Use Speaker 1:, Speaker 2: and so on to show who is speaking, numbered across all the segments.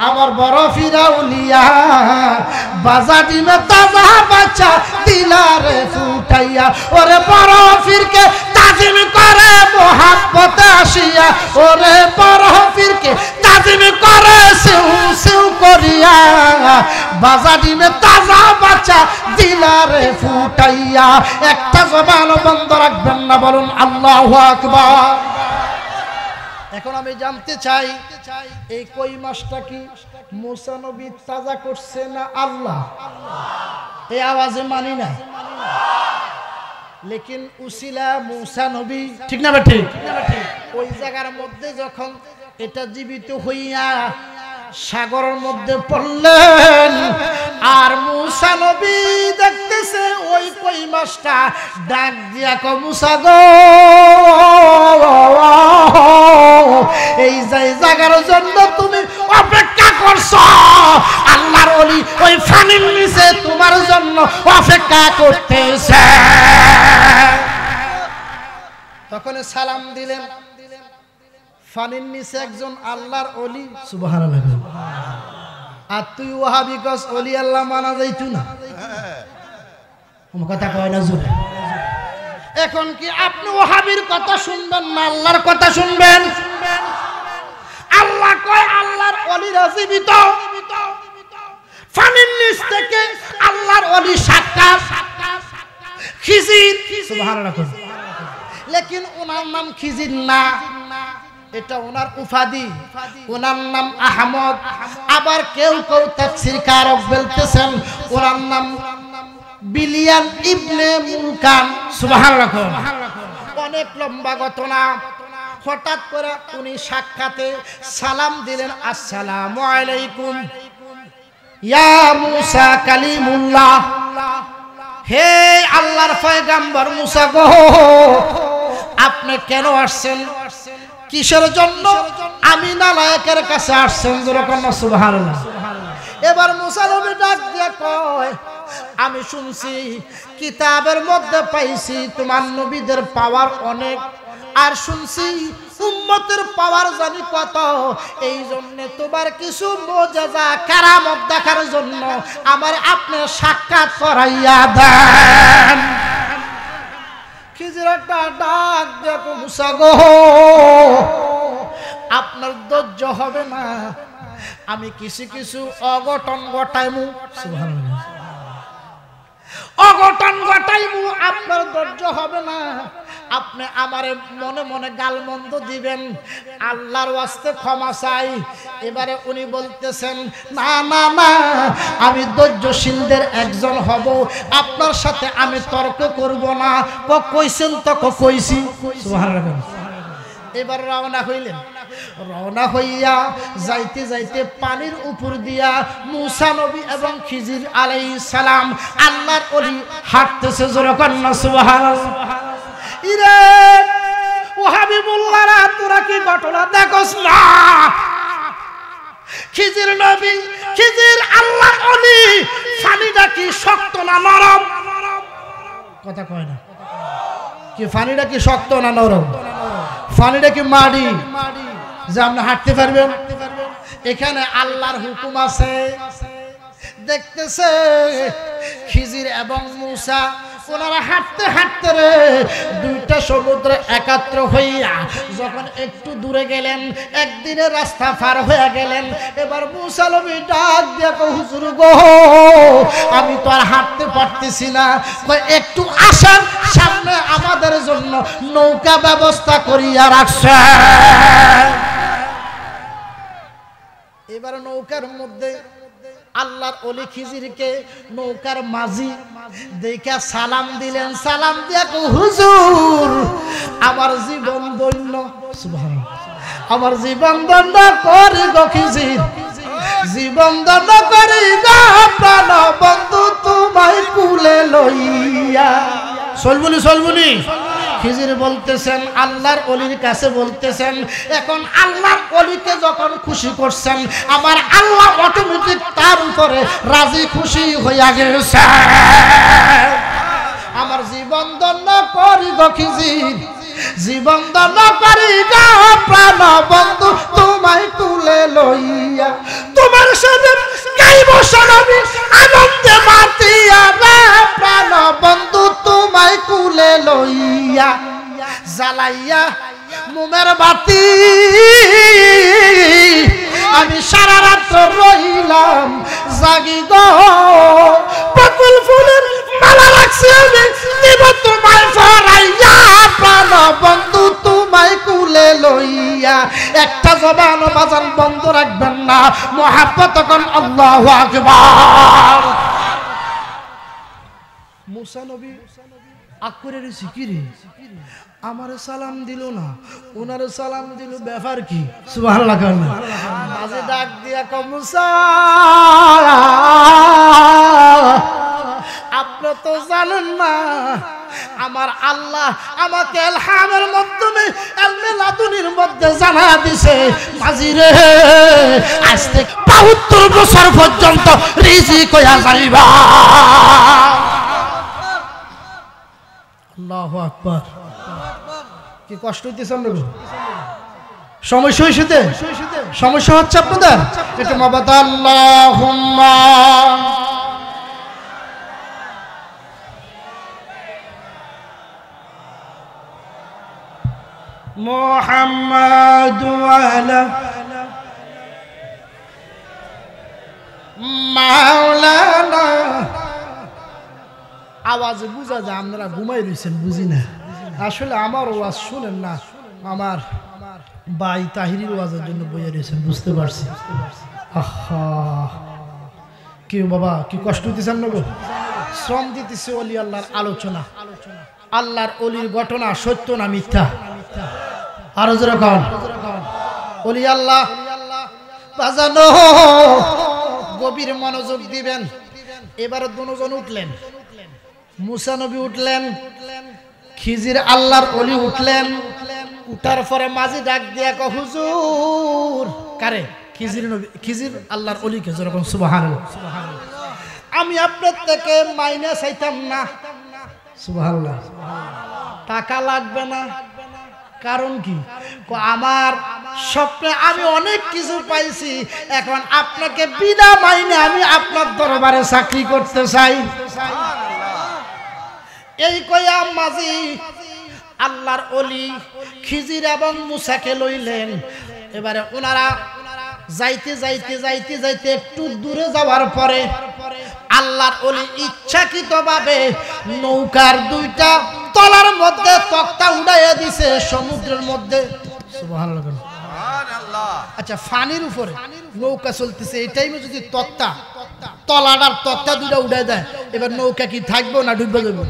Speaker 1: আমার বড় ফিরাউলিয়া বাজা ডিমে তাজা বাচ্চা দিলারে ফুটাইয়া ওরে বড় ফিরকে তাজিম করে মোহাব্বতে আসিয়া ওরে বড় ফিরকে তাজিম করে সিউ সিউ করিয়া বাজা ডিমে তাজা বাচ্চা দিলারে ফুটাইয়া একটা জবান বন্ধ রাখবেন না বলুন আল্লাহু আকবার। এখন আমি জানতে চাই এই কই মাছটা কি মুসা নবী তাজা করছে না আল্লাহ? এই আওয়াজে মানি না, লেকিন উসিলা মুসা নবী, ঠিক না ঠিক? ওই জায়গার মধ্যে যখন এটা জীবিত হইয়া সাগরের মধ্যে পড়লেন আর মুসা নবী দেখতেছে ওই কই মাছটা ডাক দিয়া কো মুসা গো এই জায়গার জন্য তুমি অপেক্ষা করছো, আল্লাহর ওলি ওই পানির নিচে তোমার জন্য অপেক্ষা করতেছে। তখন সালাম দিলেন, পানির নিচে একজন আল্লাহর ওলি, সুবহানাল্লাহ। আর তুই ওয়াহাবি কস ওলি আল্লাহ মানা যাইতো না, কথা কয় না জোরে। এখন কি আপনি ওয়াহাবির কথা শুনবেন না আল্লাহর কথা শুনবেন? আল্লাহ কয় আল্লাহর ওলিরা জীবিত, পানির নিচ থেকে আল্লাহর ওলি সাক্ষাৎ খিজির, সুবহানাল্লাহ। লেকিন ওনার নাম খিজির না, এটা ওনার উপাধি, ওনার নাম আহমদ। আবার কেউ কেউ তাফসীর কারক বলতেছেন ওনার নাম বিলিয়ান ইবনে মুলকান, সুবহানাল্লাহ। অনেক লম্বা ঘটনা। হঠাৎ করে উনি সাক্ষাতে সালাম দিলেন, আসসালামু আলাইকুম ইয়া মুসা কালিমুল্লাহ, হে আল্লাহর পয়গম্বর মুসা গো আপনি কেন আসছেন, কিসের জন্য? আমি নালায়েকের কাছে আসছেন, যেরকম সুবহানাল্লাহ। এবার মুসা নবী ডাক দিয়ে কয় আমি শুনছি কিতাবের মধ্যে পাইছি তোমার নবীদের পাওয়ার অনেক, আর শুনছি উম্মতের পাওয়ার জানি কত, এই জন্য তোমার কিছু মুজিজা কারামত দেখার জন্য আমার আপনি সাক্ষাৎ করাইয়া দেন। খিজির একটা ডাক দেখো মুসা গো আপনার ধৈর্য হবে না, আমি কিছু কিছু অঘটন ঘটাইমু, সুবহানাল্লাহ, অঘটন ঘটাইমু, আপনার ধৈর্য হবে না, আপনি আমারে মনে মনে গালমন্দ দিবেন, আল্লাহর ওয়াস্তে ক্ষমা চাই। এবারে উনি বলতেছেন না না না আমি ধৈর্যশীলদের একজন হব, আপনার সাথে আমি তর্ক করব না। কইছেন তো কইছি, সুবহানাল্লাহ। এবার রওনা হইলেন, রওনা হইয়া যাইতে যাইতে পানির উপর দিয়া মুসা নবী এবং খিজির আলাইহিস সালাম আল্লাহর ওলি হাঁটতেছে, জোরে কন্না সুবহানাল্লাহ। ইরে ওয়াহাবি মোল্লারা তোরা কি ঘটনা দেখোস না? খিজির নবী, খিজির আল্লাহর ওলি, পানিটা কি শক্ত না নরম? কথা কয় না, কি পানিটা কি শক্ত না নরম? পানিটা কি মাটি যে আপনি হাঁটতে পারবেন? এখানে আল্লাহর হুকুম আছে। দেখতেছে খিজির এবং মুসা ওনারা হাঁটতে হাঁটতে রে দুইটা সমুদ্র একাত্র হইয়া যখন একটু দূরে গেলেন, একদিনের রাস্তা পার হয়ে গেলেন। এবার মুসা নবী ডাক দিয়ে কয় হুজুর গো আমি তো আর হাঁটতে পারতেছি না, কয় একটু আসেন সামনে আমাদের জন্য নৌকা ব্যবস্থা করিয়া রাখছে। এবার নৌকার মধ্যে আল্লাহর ওলি খিজিরকে নৌকার মাঝি দেখা সালাম দিলেন, সালাম দিয়া হুজুর আমার জীবন ধন্য, সুবহানাল্লাহ, আমার জীবন ধন্য করি গো খিজির, জীবন ধন্য করি গো প্রাণ বন্ধু তোমায় কুলে লইয়া। চলবুনি চলবুনি খিজির বলতেছেন আল্লাহর ওলির কাছে বলতেছেন, এখন আল্লাহর ওলিকে যখন খুশি করছেন আমার আল্লাহ অটোমেটিক তার উপরে রাজি খুশি হইয়া গেছে। আমার জীবন ধন্য করি গো খিজির, জীবন ধন্য করি গো প্রাণ বন্ধু তোমায় তুলে লইয়া, তোমার লইয়া জ্বালাইয়া মোমের বাতি আমি সারা রাত রইলাম জাগি গো বকুল ফুলের মালা রাখছি আমি দিব তোমায় ফরাইয়া প্রাণ বন্ধু তোমায় কুলে লইয়া একটা জবান বাজান বন্ধ রাখবেন না মুহাব্বত কোন আল্লাহু আকবার মুসা নবী আকবরের সিকিরি আমারে সালাম দিল না ওনারে সালাম দিল ব্যাপার কি সুবহানাল্লাহ মাঝে ডাক দিয়া কও মুসা আপনি তো জানেন না আমার আল্লাহ আমাকে ইলহামের মাধ্যমে ইলমে লাদুনির মধ্যে জানা দিয়েছে মাঝিরে আজ থেকে 72 বছর পর্যন্ত রিজিক হইয়া যাইবা আল্লাহু আকবার কি কষ্ট হইতেছে আপনাদের সমস্যা হইছে সমস্যা হচ্ছে আপনাদের একটু মাবাদ আল্লাহুম্মা মুহাম্মাদু আলা মাওলানা আওয়াজ বুঝা যায় আপনারা ঘুমাই রয়েছেন বুঝি না আসলে আমার ওয়াজ শুনেন না আমার ভাই তাহিরির ওয়াজের জন্য বইয়া রয়েছেন বুঝতে পারছি আহা কি বাবা কি কষ্ট হইতেছেন না গো শ্রম দিতেছে ওলি আল্লাহর আলোচনা আল্লাহর ওলির ঘটনা সত্য না মিথ্যা আরো জোরে কন ওলি আল্লাহ বাজানো গভীর মনোযোগ দিবেন এবারে দুজন উঠলেন মুসা নবী উঠলেন খিজির আল্লাহর ওলি উঠলেন উঠার পরে মাঝি ডাক দিয়া কয় হুজুর কারে খিজির নবী খিজির আল্লাহর ওলিকে যেরকম সুবহানাল্লাহ আমি আপনার থেকে মাইনে চাইতাম না সুবহানাল্লাহ টাকা লাগবে না কারণ কি আমার স্বপ্নে আমি অনেক কিছু পাইছি এখন আপনাকে বিনা মাইনে আমি আপনার দরবারে চাকরি করতে চাই এই কইয়া মাঝি আল্লাহর ওলি খিজির এবং মুসাকে লইলেন এবারে ওনারা যাইতে যাইতে যাইতে যাইতে একটু দূরে যাওয়ার পরে আল্লাহর ওলি ইচ্ছাকৃতভাবে নৌকার দুইটা তলার মধ্যে তক্তা উড়াইয়া দিছে সমুদ্রের মধ্যে সুবহানাল্লাহ সুবহানাল্লাহ আচ্ছা পানির উপরে নৌকা চলতেছে এই টাইমে যদি তক্তা তলার তক্তা দুইটা উড়াই দেয় এবার নৌকা কি থাকবে না ডুবে যাবে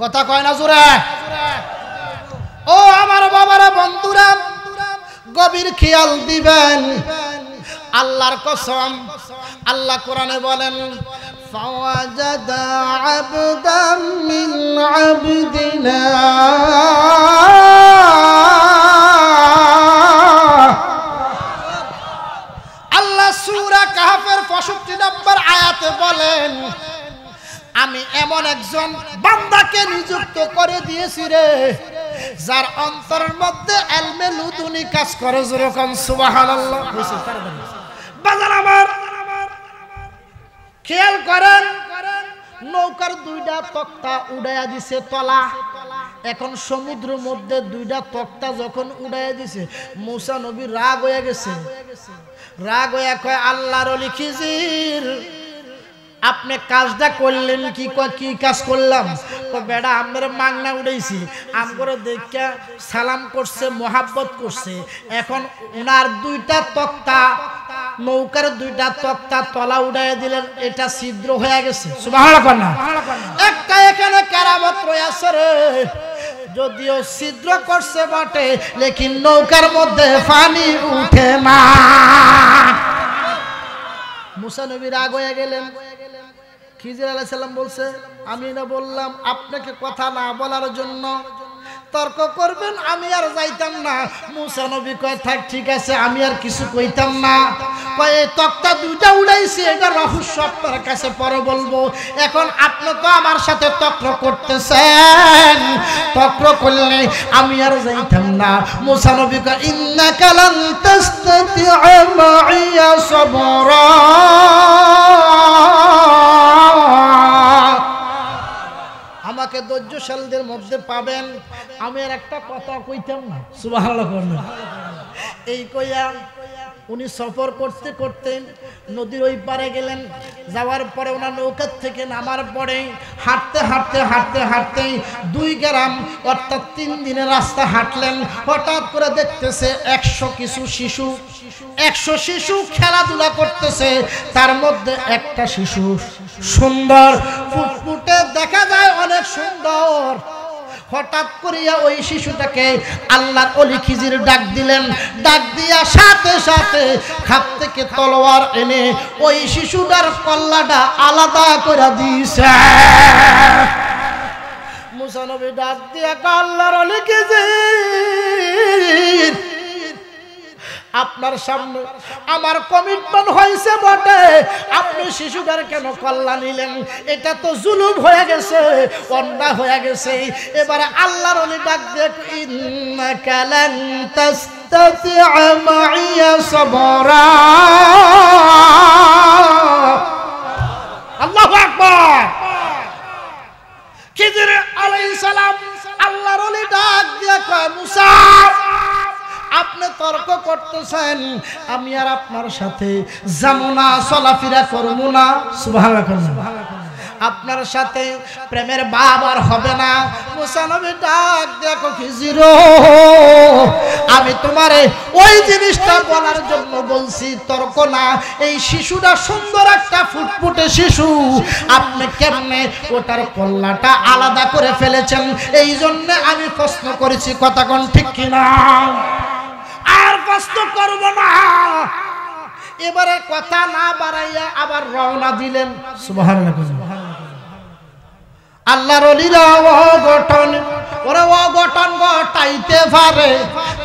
Speaker 1: কথা কয় না জোরে ও আমার বাবারা বন্ধুরা গভীর খেয়াল দিবেন আল্লাহর কসম আল্লাহ কোরআনে বলেন ফাওয়াজাদা আবদাম মিন আবদিনা আল্লাহ সূরা কাহফের 65 নম্বর আয়াতে বলেন আমি এমন একজন বান্দাকে নিযুক্ত করে দিয়েছি রে যার অন্তরের মধ্যে ইলমে লুদুনি কাজ করে যেরকম সুবহানাল্লাহ বাজার আমার খেয়াল করেন নৌকার দুইটা তক্তা উড়াইয়া দিছে তলা এখন সমুদ্রের মধ্যে দুইটা তক্তা যখন উড়াইয়া দিছে মুসা নবী রাগ হয়ে গেছে রাগ হয়ে কয় আল্লাহর ওলি খিজির আপনি কাজটা করলেন কি কি কাজ করলাম তো বেড়া আমরা মাংনা উড়াইছি আমগরে দেখা সালাম করছে মোহাব্বত করছে এখন ওনার দুইটা তক্তা নৌকার দুইটা তক্তা তলা উড়াইয়া দিলেন এটা ছিদ্র হয়ে গেছে সুবহানাল্লাহ একটা এখানে কেরামত রয়েছে রে যদিও ছিদ্র করছে বটে লেকিন নৌকার মধ্যে পানি উঠে না মুসা নবী রাগ হয়ে গেলেন খিজির আলাইহিস সালাম বলছে আমি না বললাম আপনাকে কথা না বলার জন্য তর্ক করবেন আমি আর যাইতাম না মুসা নবী কয় থাক ঠিক আছে আমি আর কিছু কইতাম না কয় এই তক্তা দুইটা উড়াইছি এটা রহস্য আপনার কাছে পরে বলবো এখন আপনি তো আমার সাথে তর্ক করতেছেন তর্ক করলে আমি আর যাইতাম না মুসা নবী কয় ইন্নাকা লান তাস্তাতিআ মাইয়া সাবরা আমাকে ধৈর্য প্রভাবশালীদের মধ্যে পাবেন। আমি আর একটা কথা কইতাম না, সুবহানাল্লাহ। এই কইয়া উনি সফর করতে করতে নদীর ওই পারে গেলেন। যাওয়ার পরে ওনার নৌকার থেকে নামার পরে হাঁটতে হাঁটতে হাঁটতে হাঁটতে 2 গ্রাম অর্থাৎ 3 দিনের রাস্তা হাঁটলেন। হঠাৎ করে দেখতেছে 100 শিশু খেলাধুলা করতেছে। তার মধ্যে একটা শিশু সুন্দর ফুটফুটে দেখা যায়, অনেক সুন্দর। হঠাৎ করিয়া ওই শিশুটাকে আল্লাহর ওলি খিজির ডাক দিলেন। ডাক দিয়া সাথে সাথে খাপ থেকে তলোয়ার এনে ওই শিশুটার কল্লাটা আলাদা করে দিয়েছে। মুসা নবী ডাক দিয়া আল্লাহর ওলি খিজির, আপনার সামনে আমার কমিটমেন্ট হয়েছে বটে, আপনি শিশুটার কেন কল্লা নিলেন? এটা তো জুলুম হয়ে গেছে, অন্যায় হয়ে গেছে। এবারে আল্লাহর ওলি ডাক দিয়ে ইন্নাকা লান তাস্তাতিআ মাইয়া সাবরা। আল্লাহু আকবার। খিজির আলাইহিস সালাম আল্লাহর ওলি ডাক দিয়ে কয়, মুসা আপনি তর্ক করতেছেন, আমি আর আপনার সাথে যাবো না, চলাফেরা করবো না। সুবহানাল্লাহ। আপনার সাথে প্রেমের ভাব আর হবে না। মুসা নবী ডাক দেখো, খিজির আমি তোমারে ওই জিনিসটা বলার জন্য বলছি, তর্ক না। এই শিশুটা সুন্দর একটা ফুটফুটে শিশু, আপনি কেমনে ওটার কল্লাটা আলাদা করে ফেলেছেন, এই জন্য আমি প্রশ্ন করেছি। কথা কোন ঠিক কিনা? আর কষ্ট করব না। এবারে কথা না বাড়াইয়া আবার রওনা দিলেন। সুবহানাল্লাহ। আল্লাহর ওলিরা অঘটন, ওরা অঘটন ঘটাইতে পারে।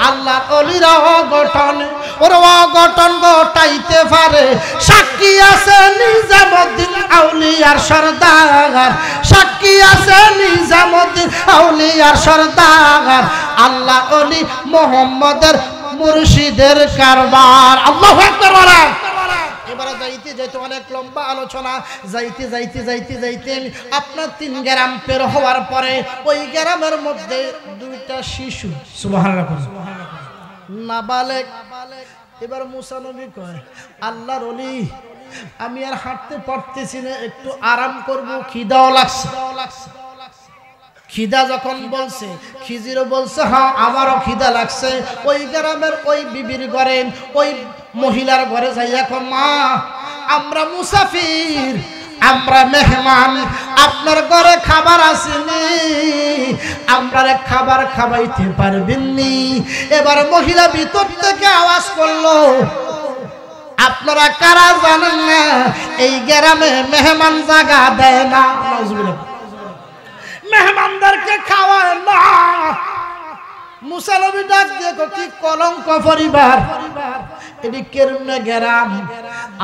Speaker 1: আল্লাহর ওলিরা অঘটন, ওরা অঘটন ঘটাইতে পারে। সাক্ষী আছে নিজামুদ্দিন আউলিয়ার সরদার, সাক্ষী আছে নিজামুদ্দিন আউলিয়ার সরদার। আল্লাহ ওলি মোহাম্মদের মুর্শিদের কারবার। আল্লাহু আকবার বলেন। এবারে যাইতে যাইতে অনেক লম্বা আলোচনা, যাইতে যাইতে যাইতে যাইতে আপনার 3 গ্রাম পের হওয়ার পরে ওই গ্রামের মধ্যে 2টা শিশু, সুবহানাল্লাহ, নাবালেগ। এবার মুসা নবী কয়, আল্লাহর ওলি আমি আর হাঁটতে পারতেছি না, একটু আরাম করব, খিদাও লাগছে। খিদা যখন বলছে, খিজিরও বলছে হ্যাঁ আমারও খিদা লাগছে। ওই গ্রামের ওই বিবির ঘরে, ওই মহিলার ঘরে যাইয়া কয়, মা আমরা মুসাফির, আমরা মেহমান, আপনার ঘরে খাবার আসেনি, আমরা খাবার খাওয়াইতে পারবেননি। এবার মহিলা ভিতর থেকে আওয়াজ করলো, আপনারা কারা জানেন না এই গ্রামে মেহমান জায়গা দেয় না, মেহমানদেরকে খাওয়ায় না। মুসা নবী ডাক দিয়ে কি কলঙ্ক পরিবার, এটি কেরমে গ্রাম,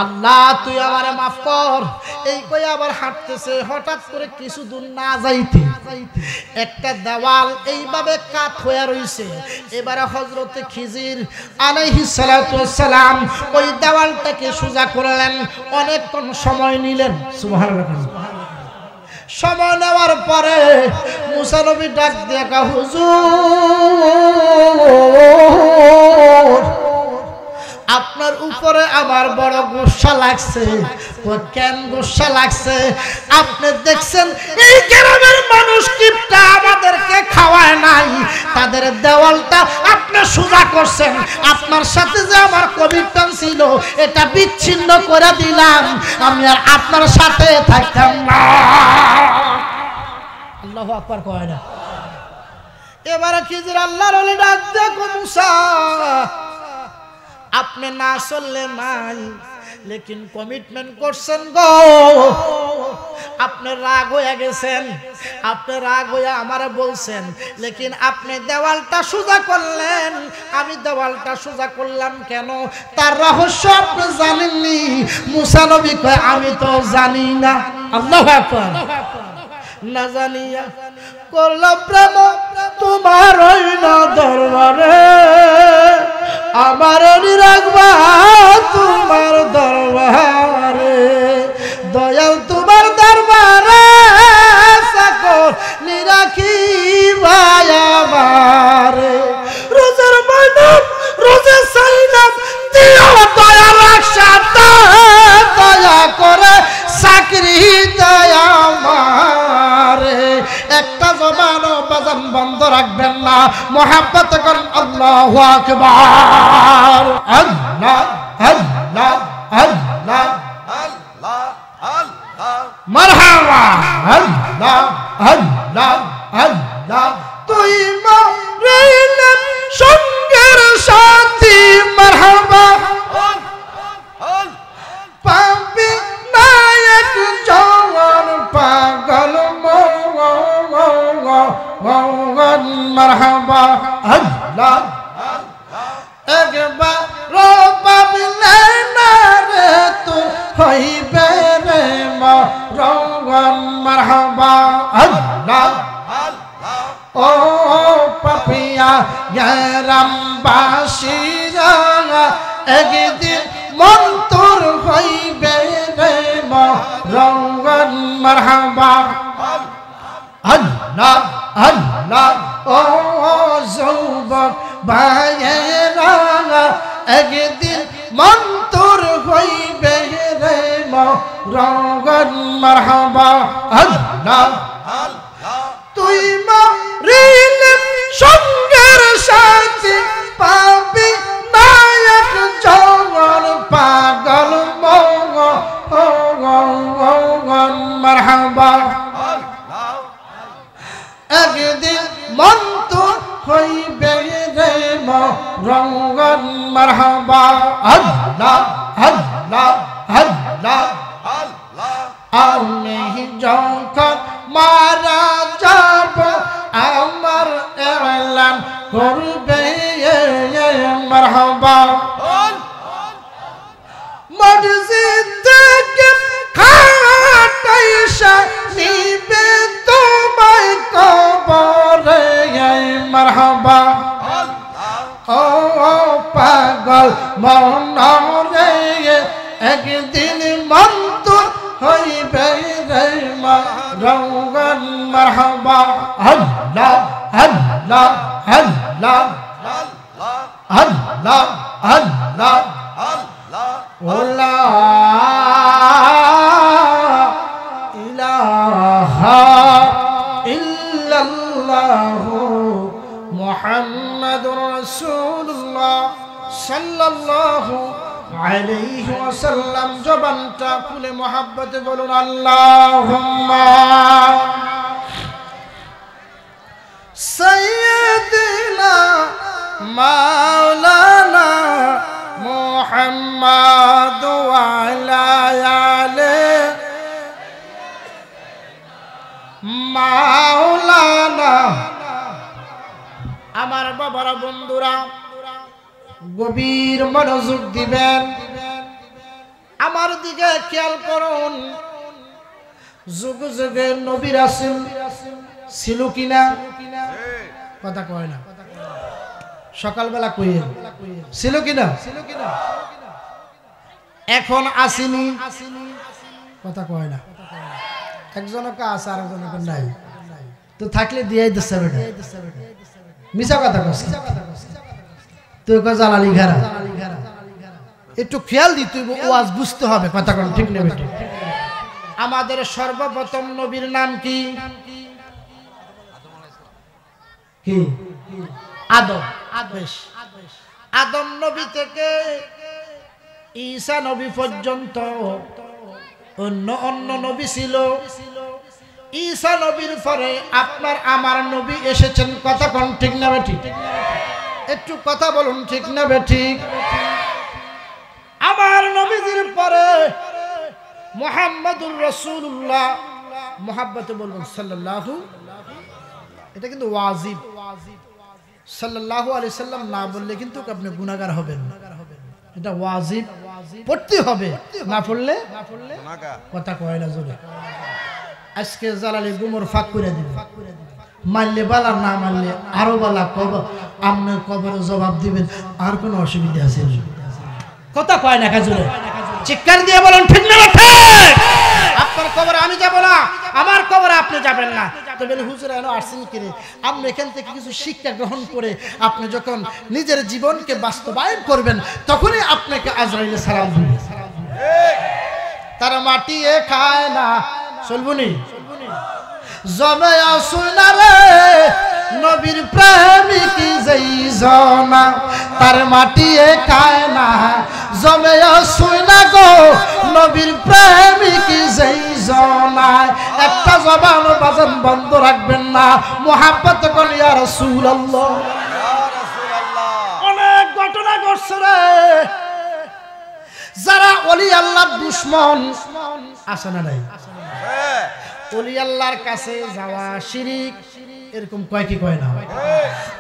Speaker 1: আল্লাহ তুই আমারে মাফ কর। এই কই আবার হাঁটতেছে। হঠাৎ করে কিছু দূর না যাইতে একটা দেওয়াল এইভাবে কাত হয়ে রইছে। এবারে হযরতে খিজির আলাইহিস সালাতু ওয়াস সালাম ওই দেওয়ালটাকে সোজা করলেন, অনেকক্ষণ সময় নিলেন। সুবহানাল্লাহ। সময় নেওয়ার পরে মুসা নবী ডাক দিয়ে কয়, হুজুর আপনার উপরে আমার বড় গুসা লাগছে। কেন গুসা লাগছে? আপনি দেখছেন এই গ্রামের মানুষ কিপটা আমাদেরকে খাওয়ায় নাই, তাদের দেওয়ালটা আপনি সোজা করছেন। আপনার সাথে যে আমার কমিটমেন্ট ছিল এটা বিচ্ছিন্ন করে দিলাম, আমি আর আপনার সাথে থাকতাম না। আল্লাহু আকবার কয় না। এবারে খিজির আল্লাহর ওলি ডাক দেখো, মুসা আপনি না চললে নাই, লেকিন কমিটমেন্ট করছেন গো। আপনি রাগ হয়ে গেছেন, আপনি রাগ হয়ে আমারে বলছেন, লেকিন আপনি দেওয়ালটা সোজা করলেন। আমি দেওয়ালটা সোজা করলাম কেন, তার রহস্য আপনি জানেননি। মুসা নবী কয়, আমি তো জানি না। আল্লাহু আকবার। না জানিয়া করলাম প্রেম তোমার ওই না দরবারে, আমার রাখবা তোমার দরবারে, দয়াল তোমার দরবারে, সকল নিরাখি রাখবেন না মোহাব্বত করেন আল্লাহু আকবার আল্লাহ আল্লাহ আল্লাহ
Speaker 2: আল্লাহ আল্লাহ
Speaker 1: মারহাবা আল্লাহ আল্লাহ আল্লাহ তুই মরিলেন সঙ্গের সাথী মারহাবা পাবি নায়ক জওয়ান পাগল মন মারহাবা আল্লাহ একবার পাবলে না রে তু হইবে রে মরণ মারহাবা আল্লাহ ও পাপিয়া গ্রামবাসীরা একদিন মন তোর হইবে রে মরণ মারহাবা আল্লাহ আল্লাহ ও যুবক ভাইয়েরা একদিন মন তোর হইবে রে মরণ মারহাবা আল্লাহ তুই মরিলে সঙ্গের সাথী পাবি নায়ক জওয়ান পাগল মন মারহাবা একদিন মন তো হইবে রে মরণ মারহাবা আল্লাহ আল্লাহ আল্লাহ আমি যখন মারা যাব আমার এলান করবে মারহাবা মসজিদ থেকে খাটাইসা নিবে তোমায় কবরে মারহাবা ও পাগল মন রে একদিন মন তো হইবে রে মরণ মারহাবা আল্লাহ আল্লাহ আল্লাহ আল্লাহ আল্লাহ ওলা ইলাহা ইল্লাল্লাহু মুহাম্মাদুর রাসূলুল্লাহ সাল্লাল্লাহু আলাইহি ওয়াসাল্লাম জবানটা খুলে মোহাব্বতে বলুন আল্লাহুম্মা সাইয়্যিদিনা মাওলানা মুহাম্মাদ ওয়া আলা আলিহি মাওলানা আমার বাবারা বন্ধুরা গভীর মনোযোগ দিবেন আমার দিকে খেয়াল করুন যুগ যুগে নবী রাসূল ছিল কিনা কথা কয় না সকালবেলা কইেন ছিল কিনা এখন আসেনি কথা কয় না একজনকে আছে আর একজনকে নাই তো থাকলে দিয়েই দিচ্ছে বেটা মিছা কথা কইছিস তুই কো জালালি ঘরা একটু খেয়াল দি তুই ওয়াজ বুঝতে হবে কথা কোন ঠিক নেবে ঠিক আমাদের সর্বপ্রথম নবীর নাম কি কি আদম আদম নবী থেকে ঈসা নবী পর্যন্ত অন্য অন্য নবী ছিল ঈসা নবীর পরে আপনার আমার নবী এসেছেন কথা কোন ঠিক নেবে ঠিক একটু কথা বলুন ঠিক না বেঠিক আমার নবীজির পরে মুহাম্মাদুর রাসূলুল্লাহ মুহাব্বতে বলুন সাল্লাল্লাহু এটা কিন্তু ওয়াজিব সাল্লাল্লাহু আলাইহি সাল্লাম না বললে কিন্তু আপনি গুনাহগার হবেন এটা ওয়াজিব পড়তে হবে না পড়লে গুনাহগার কথা কয় না জোরে আজকে জালালি গুমর ফাক করে দিবে মানলে বালা না মানলে আরো বালা কবর আপনি কবরে জবাব দিবেন আর কোনো অসুবিধা আছে কথা কয় না কাজুরে চিৎকার দিয়ে বলেন ঠিক না ঠিক আপনার কবরে আমি যাব না আমার কবরে আপনি যাবেন না তো বলে হুজুর এনো আসছেন কি রে আপনি এখান থেকে কিছু শিক্ষা গ্রহণ করে আপনি যখন নিজের জীবনকে বাস্তবায়ন করবেন তখনই আপনাকে আজরাইল সালাম দিবে তারা মাটি খায় না চলবুনি জমে আসুন না রে নবীর প্রেমিক যেই জনা তার মাটিয়ে খায় না জমে শুই না গো নবীর প্রেমিক যেই জনা একটা জবান বাজান বন্ধ রাখবেন না মোহাব্বত কোন ইয়া রাসূলুল্লাহ অনেক ঘটনা ঘটছে রে যারা ওলি আল্লাহর দুশমন আছে না নাই ওলি আল্লাহর কাছে যাওয়া শিরিক এরকম কয় কি কয় না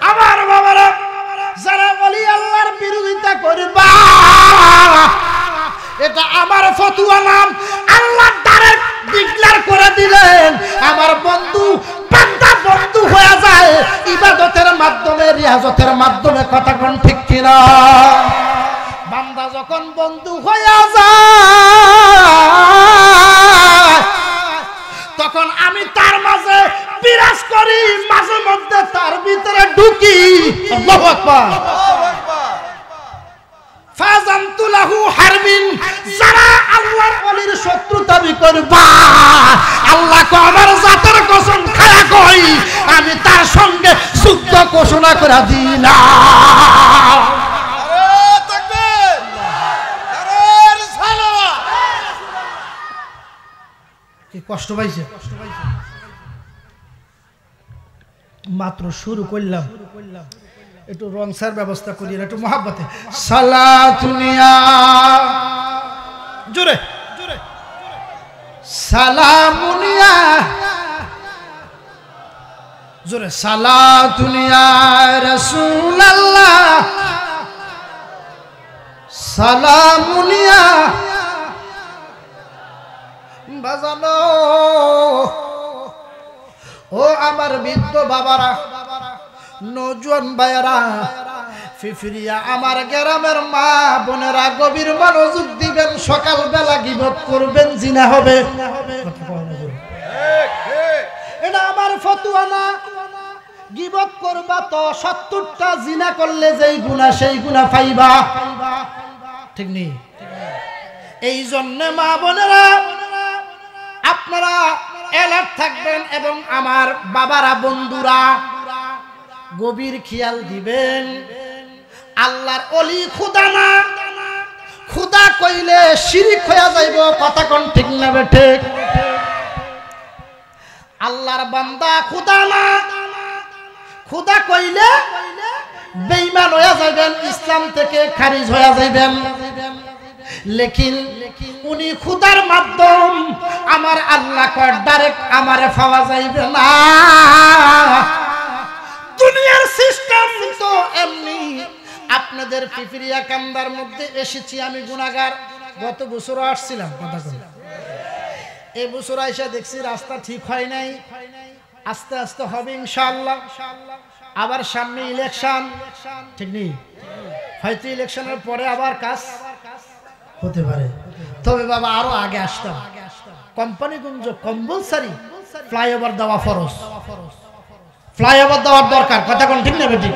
Speaker 1: আমার বাবারা যারা ওলি আল্লাহর বিরোধিতা করবা এটা আমার ফতোয়া নাম আল্লাহ ডাইরেক্ট ডিক্লেয়ার করে দিলেন আমার বন্ধু বান্দা বন্ধু হয়ে যায় ইবাদতের মাধ্যমে রিয়াজতের মাধ্যমে কথা কোন ঠিক কিনা বান্দা যখন বন্ধু হয়ে যায় তখন আমি তার মাঝে বিরাজ করি মাঝে মধ্যে তার ভিতরে ঢুকি আল্লাহু আকবার ফাজানতু লাহু হারবিন যারা আল্লাহর ওলির শত্রু দাবি করবা আল্লাহ কো আমার জাতের কসম খায়া কই আমি তার সঙ্গে যুদ্ধ ঘোষণা করে দিলাম কষ্ট পাইছে মাত্র শুরু করলাম একটু রংসার ব্যবস্থা করি একটু মহাব্বতে সালাতুনিয়া জোরে জোরে সালামুনিয়া জোরে সালাতুনিয়া রাসূলুল্লাহ সালামুনিয়া বাজানো ও আমার বৃদ্ধ বাবারা নজওয়ান ভাইরা ফিফরিয়া আমার গ্রামের মা বোনেরা গভীর মনোযোগ দিবেন সকাল বেলা গীবত করবেন জিনা হবে এটা আমার ফতোয়া না গীবত করবা তো 70টা জিনা করলে যেই গুনাহ সেই গুনাহ পাইবা ঠিক নেই এই জন্য মা বোনেরা আপনারা অ্যালার্ট থাকবেন এবং আমার বাবারা বন্ধুরা গভীর খেয়াল দিবেন আল্লাহর ওলি খোদা না খোদা কইলে শিরক হয়ে যাইব কথা কোন ঠিক না ঠিক আল্লাহর বান্দা খোদা না খোদা কইলে বেঈমান হয়ে যাবেন ইসলাম থেকে খারিজ হয়ে যাবেন লেকিন উনি খুদার মাধ্যম আমার আল্লাহ কর ডাইরেক্ট আমারে পাওয়া যাইবে না দুনিয়ার সিস্টেম তো এমনি আপনাদের পিপিরিয়া কান্দার মধ্যে এসেছি আমি গুনাহগার গত বছর আসছিলাম কথা কই এই বছর আইসা দেখছি রাস্তা ঠিক হয় নাই আস্তে আস্তে হবে ইনশাআল্লাহ আবার সামনে ইলেকশন ঠিক নেই হয়তো ইলেকশনের পরে আবার কাজ হতে পারে তবে বাবা আরো আগে আসতাম কোম্পানিগঞ্জ কম্পালসারি ফ্লাইওভার দেওয়া ফরজ ফ্লাইওভার দেওয়ার দরকার কথা কোন ঠিক না বেটি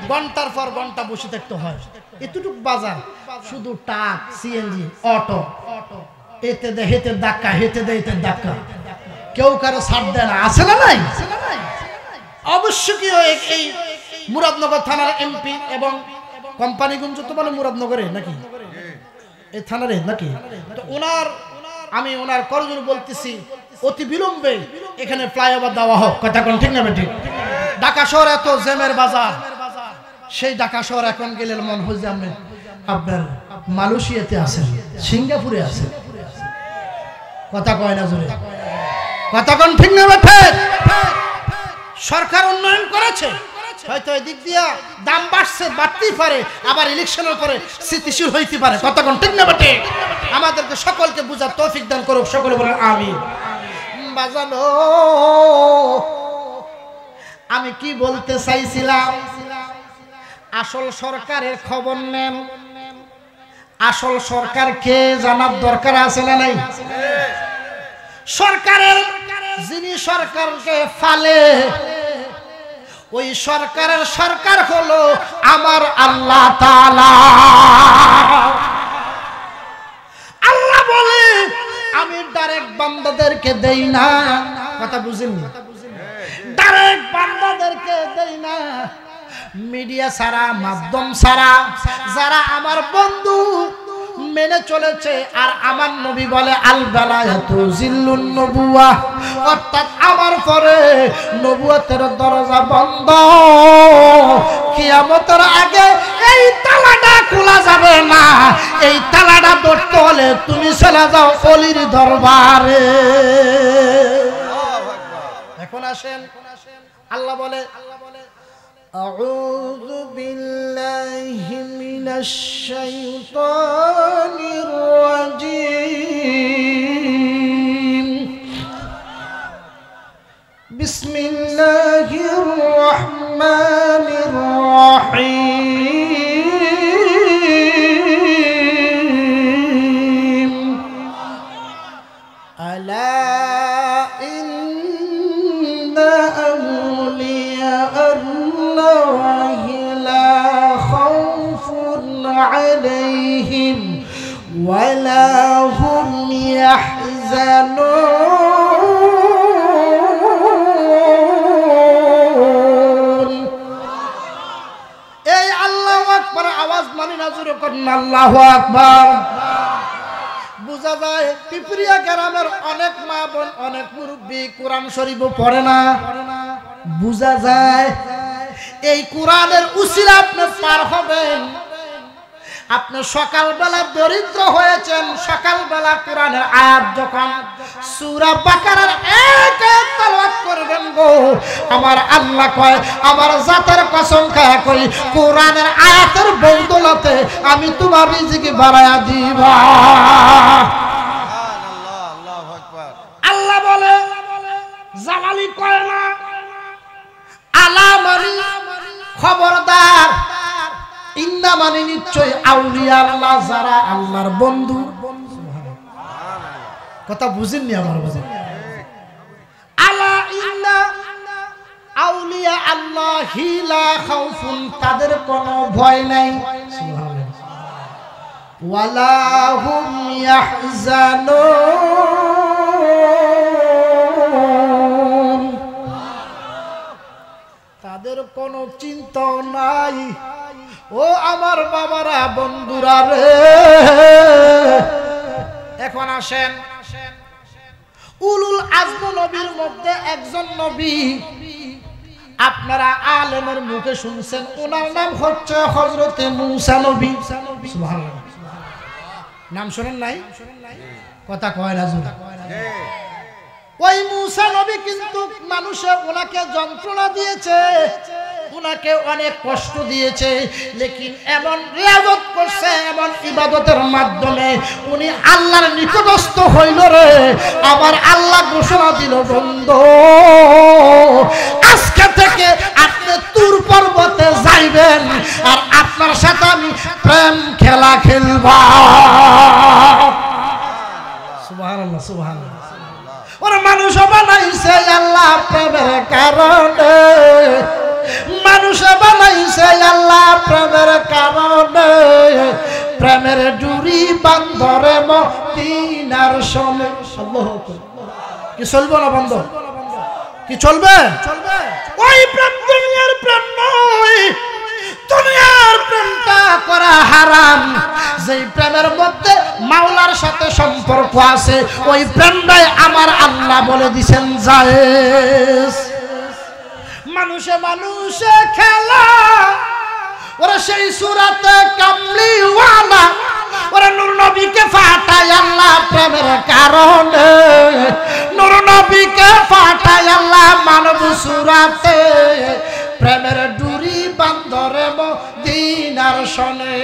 Speaker 1: ঘন্টার পর ঘন্টা বসে থাকতে হয় এতটুক বাজার শুধু ট্রাক সিএনজি অটো এতে দে হেতে ধাক্কা হেতে দে এতে ধাক্কা কেউ কারো ছাড় দেয় না আছে না নাই অবশ্যই কি এই মুরাদনগর থানার এমপি এবং কোম্পানিগঞ্জ তো বলে মুরাদনগরে নাকি এই থানারে নাকি তো আমি ওনার করজোর বলতেছি অতি বিলম্বে এখানে ফ্লাইওভার দেওয়া হোক কথা কোন ঠিক না বেটি ঢাকা শহর এত জ্যামের বাজার সেই ঢাকা শহর এখন গেলে মন হয় যে আপনার মালয়েশিয়াতে আছেন সিঙ্গাপুরে আছেন কথা কয় না জোরে কথা কোন ঠিক না বেটি সরকার উন্নয়ন করেছে হয়তো এদিক দিয়া দাম বাড়তেই পারে আবার ইলেকশনের পরে স্থিতিশীল হইতে পারে কথা কোন ঠিক না বেটি আমাদেরকে সকলকে বুঝার তৌফিক দান করুক সকলে বলেন আমিন বাজানো আমি কি বলতে চাইছিলাম আসল সরকারের খবর নেন আসল সরকার কে জানার দরকার আছে না নাই সরকারের যিনি সরকারকে ফালে ওই সরকারের সরকার হলো আমার আল্লাহ তাআলা আল্লাহ বলে আমি ডাইরেক্ট বান্দাদেরকে দেই না কথা বুঝেননি ডাইরেক্ট বান্দাদেরকে কাউকে দেই না, মিডিয়া ছাড়া, মাধ্যম ছাড়া যারা আমার বন্ধু মেনে চলেছে। আর আমার নবী বলে আল বালায়াতু জিল্লুন নবুয়া, অর্থাৎ আমার পরে নবুয়তের দরজা বন্ধ। কিয়ামতের আগে এই তালাটা খোলা যাবে না। এই তালাটা ধরতে হলে তুমি চলে যাও অলির দরবারে। এখন আসেন, আল্লাহ বলে আউযু বিল্লাহি মিনাশ শাইতানির রাজীম, বিসমিল্লাহির রহমানির রহিম। আলা ইন্না আউলিয়া عليهم ولا هم يحزنون। এই আল্লাহু আকবার আওয়াজ মানি না, জোরে করুন আল্লাহু আকবার। বুঝা যায় পিপরিয়া গ্রামের অনেক মা বোন, অনেক মুরব্বী কোরআন শরীফও পড়ে না। বুঝা যায় এই কোরআনের উসিলা আপনি পার হবেন। আপনি সকালবেলা দরিদ্র হয়েছেন, সকালবেলা কোরআনের আয়াত যখন সূরা বাকারার এক আয়াত তেলাওয়াত করবেন গো, আমার আল্লাহ কয় আমার জাতের কসম খায়া কই কোরআনের আয়াতের বদৌলতে আমি তোমার রিজিক বাড়ায়া দিব।
Speaker 2: আল্লাহু আকবার।
Speaker 1: আল্লাহ বলে জালালি কয় না, আলা মানি খবরদার, ইন্না মানে নিশ্চয় আউলিয়া আল্লাহ, যারা আল্লাহর বন্ধু। কথা বুঝেননি আমার? বুঝেন? আলা ইন্না আউলিয়া আল্লাহি লা খাউফুন, তাদের কোনো ভয় নাই, ওয়ালা হুম ইয়াহজানুন, তাদের কোনো চিন্তা নাই। ও আমার বাবারা, বন্ধুরা রে, এখন আসেন উলুল আজম নবীর মধ্যে একজন নবী আপনারা আলেমের মুখে শুনছেন, ওনার নাম হচ্ছে হযরতে মূসা নবী। সুবহানাল্লাহ, নাম শুনেন নাই? কথা কয় না জোরে। ওই মূসা নবী কিন্তু মানুষে ওনাকে যন্ত্রণা দিয়েছে, উনাকে অনেক কষ্ট দিয়েছে, লেকিন এমন রিয়াজত করছে, এমন ইবাদতের মাধ্যমে উনি আল্লাহর নিকটস্থ হইল রে। আমার আল্লাহ ঘোষণা দিল, বন্ধু আজকে থেকে আপনি তুর পর্বতে যাইবেন, আর আপনার সাথে আমি প্রেম খেলা খেলব। সুবহানাল্লাহ, সুবহানাল্লাহ। ওরা মানুষ বানাইছে আল্লাহ প্রেমের কারণে, মানুষ বানাইছে আল্লাহ প্রেমের কারণে, প্রেমের ডুরি বান্ধরে মদিনার সনে। কি চলবে না বন্ধ? কি চলবে? ওই প্রেম দুনিয়ার প্রেম নয়, দুনিয়ার প্রেমটা করা হারাম। যেই প্রেমের মধ্যে মাওলার সাথে সম্পর্ক আছে, ওই প্রেমটাই আমার আল্লাহ বলে দিছেন জায়েজ। মানুষে মানুষে খেলা, ওরা সেই সূরাতে কামলিওয়ালা, ওরা নূর নবীকে ফাটায় আল্লাহ প্রেমের কারণে, নূর নবীকে ফাটায় আল্লাহ মানব সূরাতে, প্রেমের ডুরি বান্ধরে মদিনার সনে।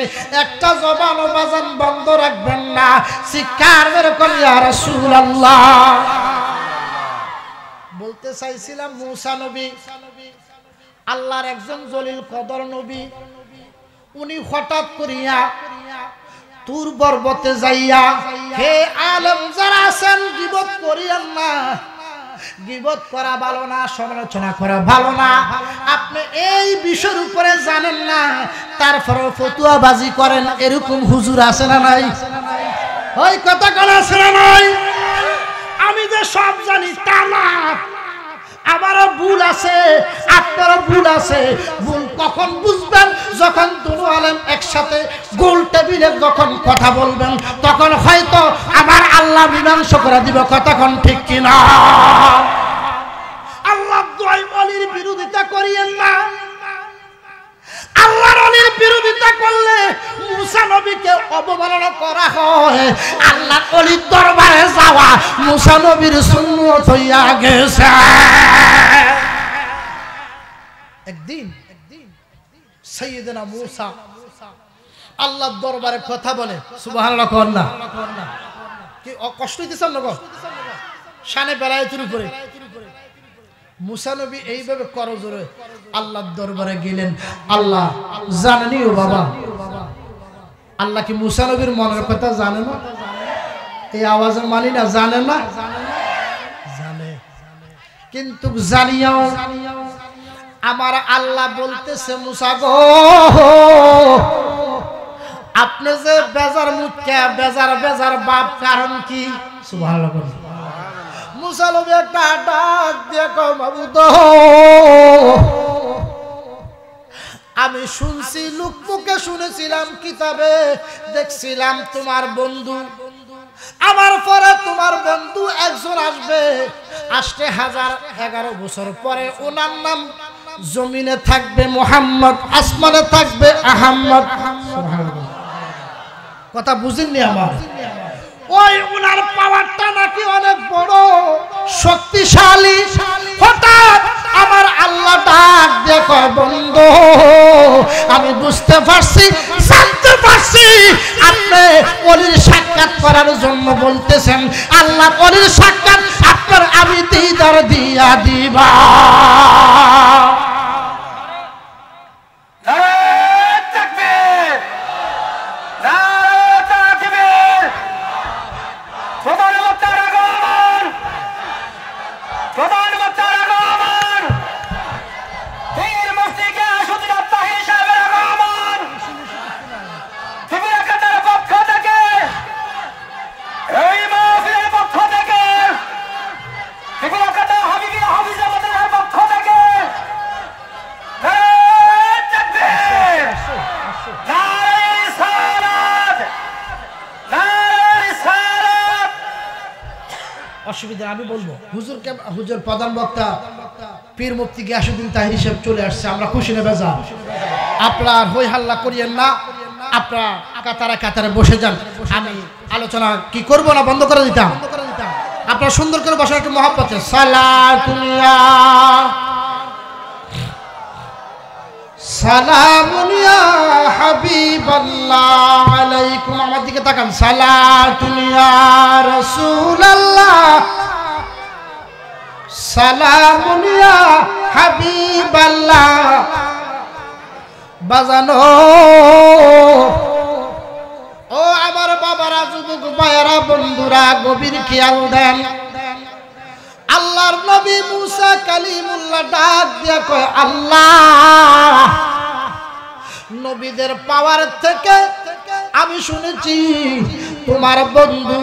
Speaker 1: একটা জবান বাজান বন্ধ রাখবেন না, চিৎকার মেরে করি ইয়া রাসূলুল্লাহ। বলতে চাইছিলাম মূসা নবী আল্লাহর একজন জলিল কদর নবী, উনি হঠাৎ করিয়া তুর পর্বতে যাইয়া, হে আলেম যারা আছেন গীবত করিয়েন না, গীবত করা ভালো না, সমালোচনা করা ভালো না। আপনি এই বিষয়ের উপরে জানেন না, তারপরে ফতুয়াবাজি করেন, এরকম হুজুর আছে না নাই? ওই কথা কোন আছে না নাই? আমি যে সব জানি তা না, আমারও ভুল আছে, আপনারও ভুল আছে। ভুল কখন বুঝবেন? যখন দুনো আলেম একসাথে গোল টেবিলে যখন কথা বলবেন, তখন হয়তো আমার আল্লাহ মীমাংসা করে দিব। কতক্ষণ ঠিক কিনা? আল্লাহ দোয়াই ওলির বিরোধিতা করিয়েন না। আল্লাহর ওলির বিরোধিতা করলে মুসা নবীকে অবমাননা করা হয়। আল্লাহর ওলির দরবারে যাওয়া মুসা নবীর সুন্নত হইয়া গেছে। একদিন সাইয়েদনা মুসা আল্লাহর দরবারে কথা বলে। সুবহানাল্লাহ কোন না? কি কষ্ট হইতেছেন না? শানে বেলায়েতের উপরে মুসা নবী এইভাবে করজোরে আল্লাহর দরবারে গেলেন। আল্লাহ জানেনিও বাবা, আল্লাহ কি মুসা নবীর মনের কথা জানে না? এই আওয়াজের মানি না? জানে না? জানে, কিন্তু জানিয়াও আমার আল্লাহ বলতেছে, মুসা গো, আপনি যে বেজার মুখে বেজার বেজার বাপ, কারণ কি? সুবহানাল্লাহ। মুসা নবী একটা ডাক দিয়ে কয়, মাবুদ আমি শুনছি, লোকমুখে শুনেছিলাম, কিতাবে দেখছিলাম তোমার বন্ধু, আমার পরে তোমার বন্ধু একজন আসবে, আসতে 1011 বছর পরে ওনার নাম জমিনে থাকবে মুহাম্মদ, আসমানে থাকবে আহমদ। কথা বুঝেননি আমার? ওই উনার পাওয়ারটা নাকি অনেক বড় শক্তিশালী। হঠাৎ আমার আল্লাহ ডাক দিয়ে কয়, বন্ধু আমি বুঝতে পারছি, জানতে পারছি আপনি ওলির সাক্ষাৎ করার জন্য বলতেছেন। আল্লাহ ওলির সাক্ষাৎ আপনার আমি দিদার দিয়া দিবা। অসুবিধা আমি বলবো। হুজুরকে, হুজুর প্রধান বক্তা পীর মুফতি গিয়াসউদ্দিন তাহির সাহেব চলে আসছে। আমরা খুশি না বেজা? আপনার হই হাল্লা করিয়েন না, আপনারা কাতারে কাতারে বসে যান। আমি আলোচনা কি করব না বন্ধ করে দিতাম। আপনারা সুন্দর করে বসার একটু মহব্বতে সালাতুল্লাহ সালামুন ইয়া হাবিবাল্লাহ আলাইকুম। আমার দিকে তাকান। সালাতুন ইয়া রাসূলুল্লাহ সালামুন ইয়া হাবিবাল্লাহ। বাজানো ও আমার বাবারা, যুবক ভাইয়েরা, বন্ধুরা, গভীর খেয়াল দেন। আল্লাহর নবী মুসা কালিমুল্লাহ ডাক দিয়া কয়, আল্লাহ নবীদের পাওয়ার থেকে আমি শুনেছি তোমার বন্ধু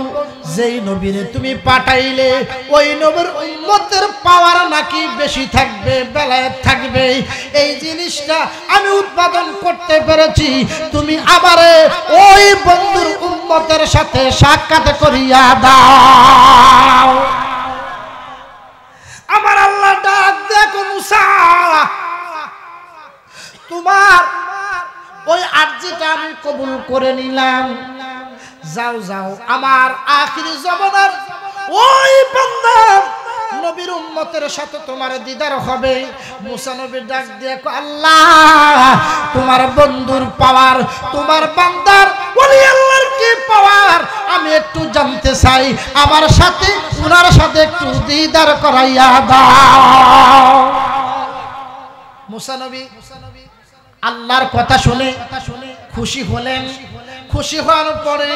Speaker 1: যেই নবীরে তুমি পাঠাইলে ওই নবীর উম্মতের পাওয়ার নাকি বেশি থাকবে, বেলায়েত থাকবে। এই জিনিসটা আমি উৎপাদন করতে পেরেছি। তুমি আমারে ওই বন্ধুর উম্মতের সাথে সাক্ষাৎ করিয়া দাও। আমার আল্লাহ ডাক দেখো, মুসা তোমার ওই আরজিটা আমি কবুল করে নিলাম। যাও যাও, আমার আখিরি জমানার ওই বান্দা নবীর উম্মতের সাথে তোমার দিদার হবে। মুসা নবী ডাক দিয়ে কয়, আল্লাহ তোমার বন্ধুর পাওয়ার, তোমার বান্দার ওলি আল্লাহর কি পাওয়ার আমি একটু জানতে চাই। আমার সাথে ওনার সাথে একটু দিদার করাইয়া দাও। মুসা নবী আল্লাহর কথা শুনে খুশি হলেন। খুশি হওয়ার পরে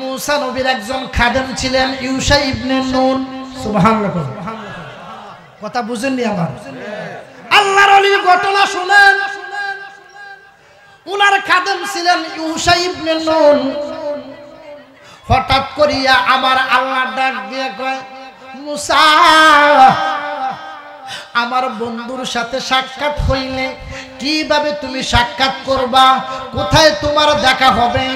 Speaker 1: মুসা নবীর একজন খাদেম ছিলেন ইউশা ইবনে নুন। সুবহানাল্লাহ। কথা বুঝেননি আমার? আল্লাহর ওলির ঘটনা শুনেন। উনার খাদেম ছিলেন ইউশা ইবনে নুন। হঠাৎ করিয়া আমার আল্লাহ ডাক দিয়ে কয়, মুসা আমার বন্ধুর সাথে সাক্ষাৎ হইলে কিভাবে তুমি সাক্ষাৎ করবা, কোথায় তোমার দেখা হবে,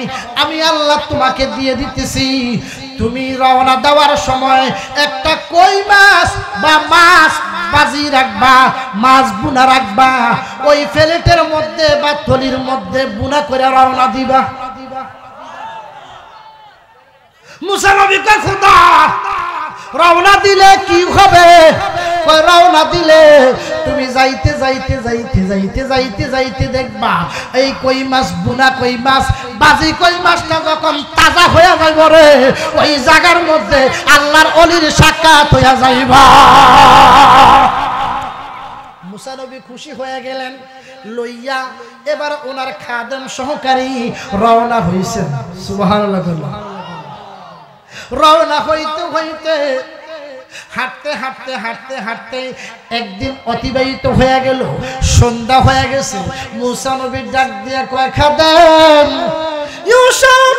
Speaker 1: আমি আল্লাহ তোমাকে দিয়ে দিতেছি। তুমি রওনা দেওয়ার সময় একটা কই মাছ বা মাছ বাজি রাখবা, মাছ বুনা রাখবা, ওই প্লেটের মধ্যে বা থলির মধ্যে বুনা করে রওনা দিবা। মুসা নবী কয় খোদা রওনা দিলে কি হবে? কয় রওনা দিলে তুমি যাইতে যাইতে যাইতে যাইতে যাইতে যাইতে দেখবা এই কই মাছ বুনা কই মাছ বাজি কই মাছটা যখন তাজা হয়ে যাইব রে, ওই জায়গার মধ্যে আল্লাহর ওলির সাক্ষাৎ হয়ে যাইবা। মুসা নবী খুশি হয়ে গেলেন, লইয়া এবার ওনার খাদেম সহকারী রওনা হইছেন। সুবহানাল্লাহ। রওনা হইতে হইতে হাঁটতে হাঁটতে হাঁটতে হাঁটতে একদিন অতিবাহিত হয়ে গেল, সন্ধ্যা হয়ে গেছে। মুসা নবী ডাক দিয়া কয় খাদেম ইউসুফ,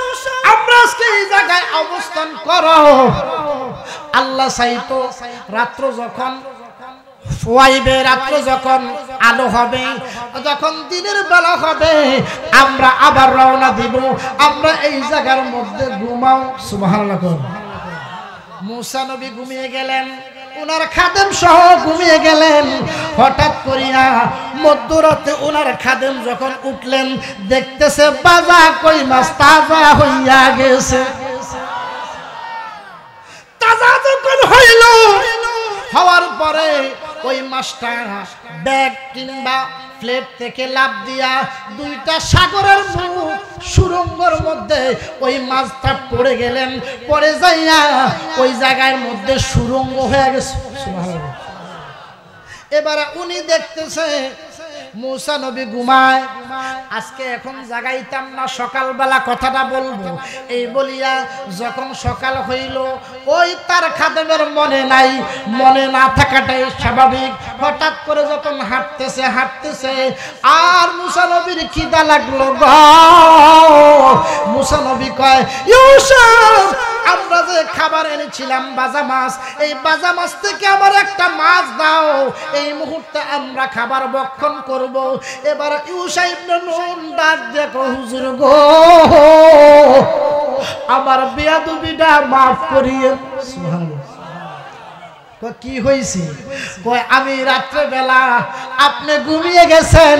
Speaker 1: আমরা আজকে এই জায়গায় অবস্থান করো। আল্লাহ চাইতো রাত্র যখন ওয়াইবে, রাত্র যখন আলো হবে, যখন দিনের বেলা হবে, আমরা আবার রওনা দিব, আমরা এই জায়গার মধ্যে ঘুমাও। সুবহানাল্লাহ। মুসা নবী ঘুমিয়ে গেলেন, ওনার খাদেম সহ ঘুমিয়ে গেলেন। হঠাৎ করিয়া মধ্যরাতে ওনার খাদেম যখন উঠলেন, দেখতেছে বাজা কই মাছ তাজা হইয়া গেছে। তাজা যখন হইল, হওয়ার পরে ওই মাছটা ব্যাগ কিংবা প্লেট থেকে লাফ দিয়া দুইটা সাগরের মুখ সুরঙ্গের মধ্যে ওই মাছটা পড়ে গেলেন। পড়ে যাইয়া ওই জায়গার মধ্যে সুরঙ্গ হয়ে গেছে। এবারে উনি দেখতেছে মুসা নবী ঘুমায়, আজকে এখন জাগাইতাম না, সকালবেলা কথাটা বলবো এই বলিয়া যখন সকাল হইল, ওই তার খাদেমের মনে নাই, মনে না থাকাটাই স্বাভাবিক। হঠাৎ করে যখন হাঁটতেছে হাঁটতেছে আর মুসা নবীর খিদা লাগলো গো। মুসা নবী কয় ইউসুফ, আমরা যে খাবার এনেছিলাম বাজা মাছ, এই বাজা মাছ থেকে আমার একটা মাছ দাও, এই মুহূর্তে আমরা খাবার ভক্ষণ করব। এবার ইউসা ইবনে নুন ডাক দেখো, হুজুর গো আমার বেয়াদবিটা মাফ করিয়ে। সুবহানাল্লাহ। কি হয়েছে? কয় আমি রাত্রে বেলা আপনি ঘুমিয়ে গেছেন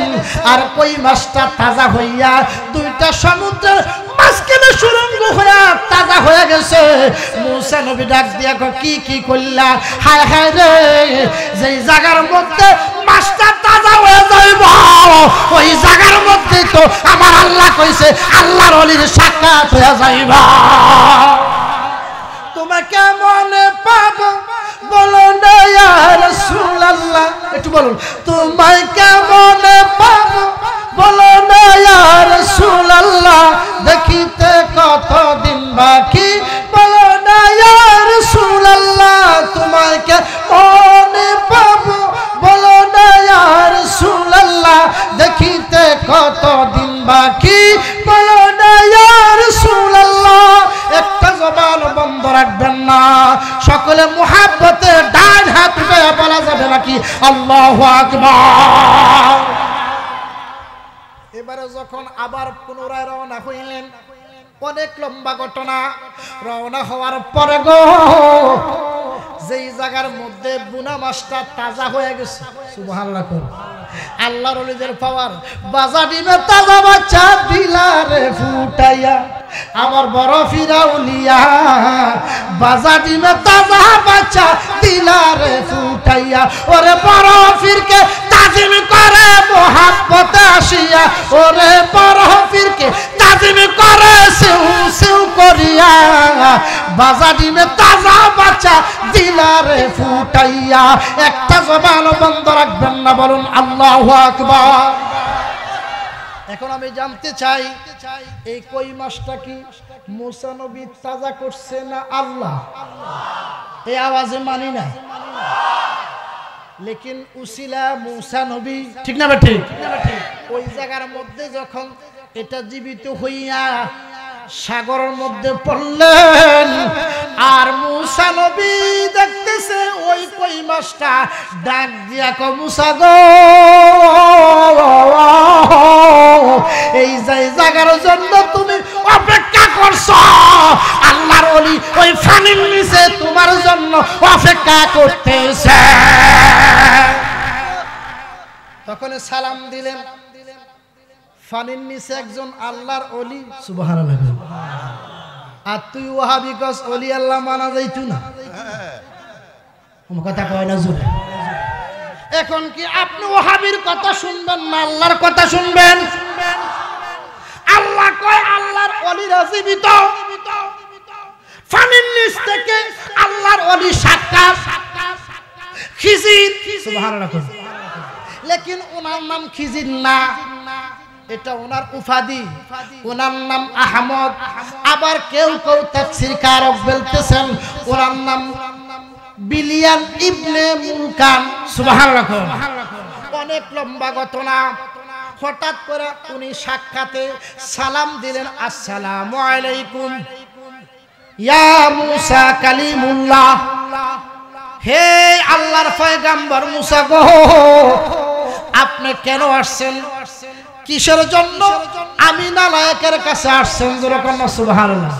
Speaker 1: আর কই মাছটা তাজা হইয়া দুইটা সমুদ্রের মাঝখানে সুরঙ্গ হইয়া তাজা হয়ে গেছে। মুসা নবী ডাক দিয়া কি কি করলা? হায় হায় রে, যেই জায়গার মধ্যে মাছটা তাজা হয়ে যাইব ওই জায়গার মধ্যে তো আমার আল্লাহ কইছে আল্লাহর ওলির সাক্ষাৎ হয়ে যাইব। তোমাকে মনে পাবো বলো না ইয়া রাসূলুল্লাহ, একটু বলুন তোমায় কেমন পাবো বলো না ইয়া রাসূলুল্লাহ, দেখিতে কতদিন বাকি বলো না ইয়া রাসূলুল্লাহ, তোমায় কেমন পাবো বলো না ইয়া রাসূলুল্লাহ, দেখিতে কতদিন বাকি বলো না ইয়া রাসূলুল্লাহ। একটা জবান বন্ধ রাখবেন না, সকলে মুহাব্বতে ডান হাত উঠে বলা যাবে নাকি আল্লাহু আকবার। এবারে যখন আবার পুনরায় রওনা হইলেন, অনেক লম্বা ঘটনা। রওনা হওয়ার পরে গো যেই জায়গার মধ্যে বুনা মাছটা তাজা হয়ে গেছে, সুবহানাল্লাহ, আল্লাহর ওলিদের পাওয়ার। বাজা ডিমে তাজা বাচ্চা দিলারে ফুটাইয়া আমার বড় ফিরাউলিয়া, বাজা ডিমে তাজা বাচ্চা দিলারে ফুটাইয়া, ওরে বড় ফিরকে তাজিম করে মোহাব্বতে আসিয়া, ওরে বড় ফিরকে তাজিম করে সিউ সিউ করিয়া, বাজা ডিমে তাজা বাচ্চা দিলারে ফুটাইয়া। একটা জবান বন্ধ রাখবেন না, বলুন আল্লাহু আকবার। এখন আমি জানতে চাই এই কই মাছটা কি মুসা নবী তাজা করছে না আল্লাহ? এই আওয়াজে মানি না, লেকিন উসিলা মুসা নবী, ঠিক না ঠিক? ওই জায়গার মধ্যে যখন এটা জীবিত হইয়া সাগরের মধ্যে পড়লেন আর মুসা নবী দেখতে গেছে ওই কই মাছটা ডাক দিয়া কো মুসা গো, এই জায়গার জন্য তুমি অপেক্ষা করছো, আল্লাহর ওলি ওই পানির নিচে তোমার জন্য অপেক্ষা করতেছে। তখন সালাম দিলেন, পানির নিচে একজন আল্লাহর ওলি, সুবহানাল্লাহ। আর তুই ওয়াহাবি কস ওলি আল্লাহ মানা যাইতু না, কথা কয় না জোরে। এখন কি আপনি ওয়াহাবির কথা শুনবেন না আল্লাহর কথা শুনবেন? আল্লাহ কয় আল্লাহর ওলিরা জীবিত, পানির নিচ থেকে আল্লাহর ওলি সাক্ষাৎ খিজির, সুবহানাল্লাহ। লেকিন ওনার নাম খিজির না, এটা ওনার উপাধি, ওনার নাম আহমদ। আবার কেউ কেউ তাফসীর কারক বলতেছেন ওনার নাম বিলিয়ান ইবনে মুলকান, সুবহানাল্লাহ। অনেক লম্বা ঘটনা। হঠাৎ করে উনি সাক্ষাতে সালাম দিলেন, আসসালামু আলাইকুম ইয়া মুসা কালিমুল্লাহ, হে আল্লাহর পয়গম্বর মুসা গো, আপনি কেন আসছেন, কিসের জন্য? আমি নালায়েকের কাছে আসছেন, যেরকম সুবহানাল্লাহ।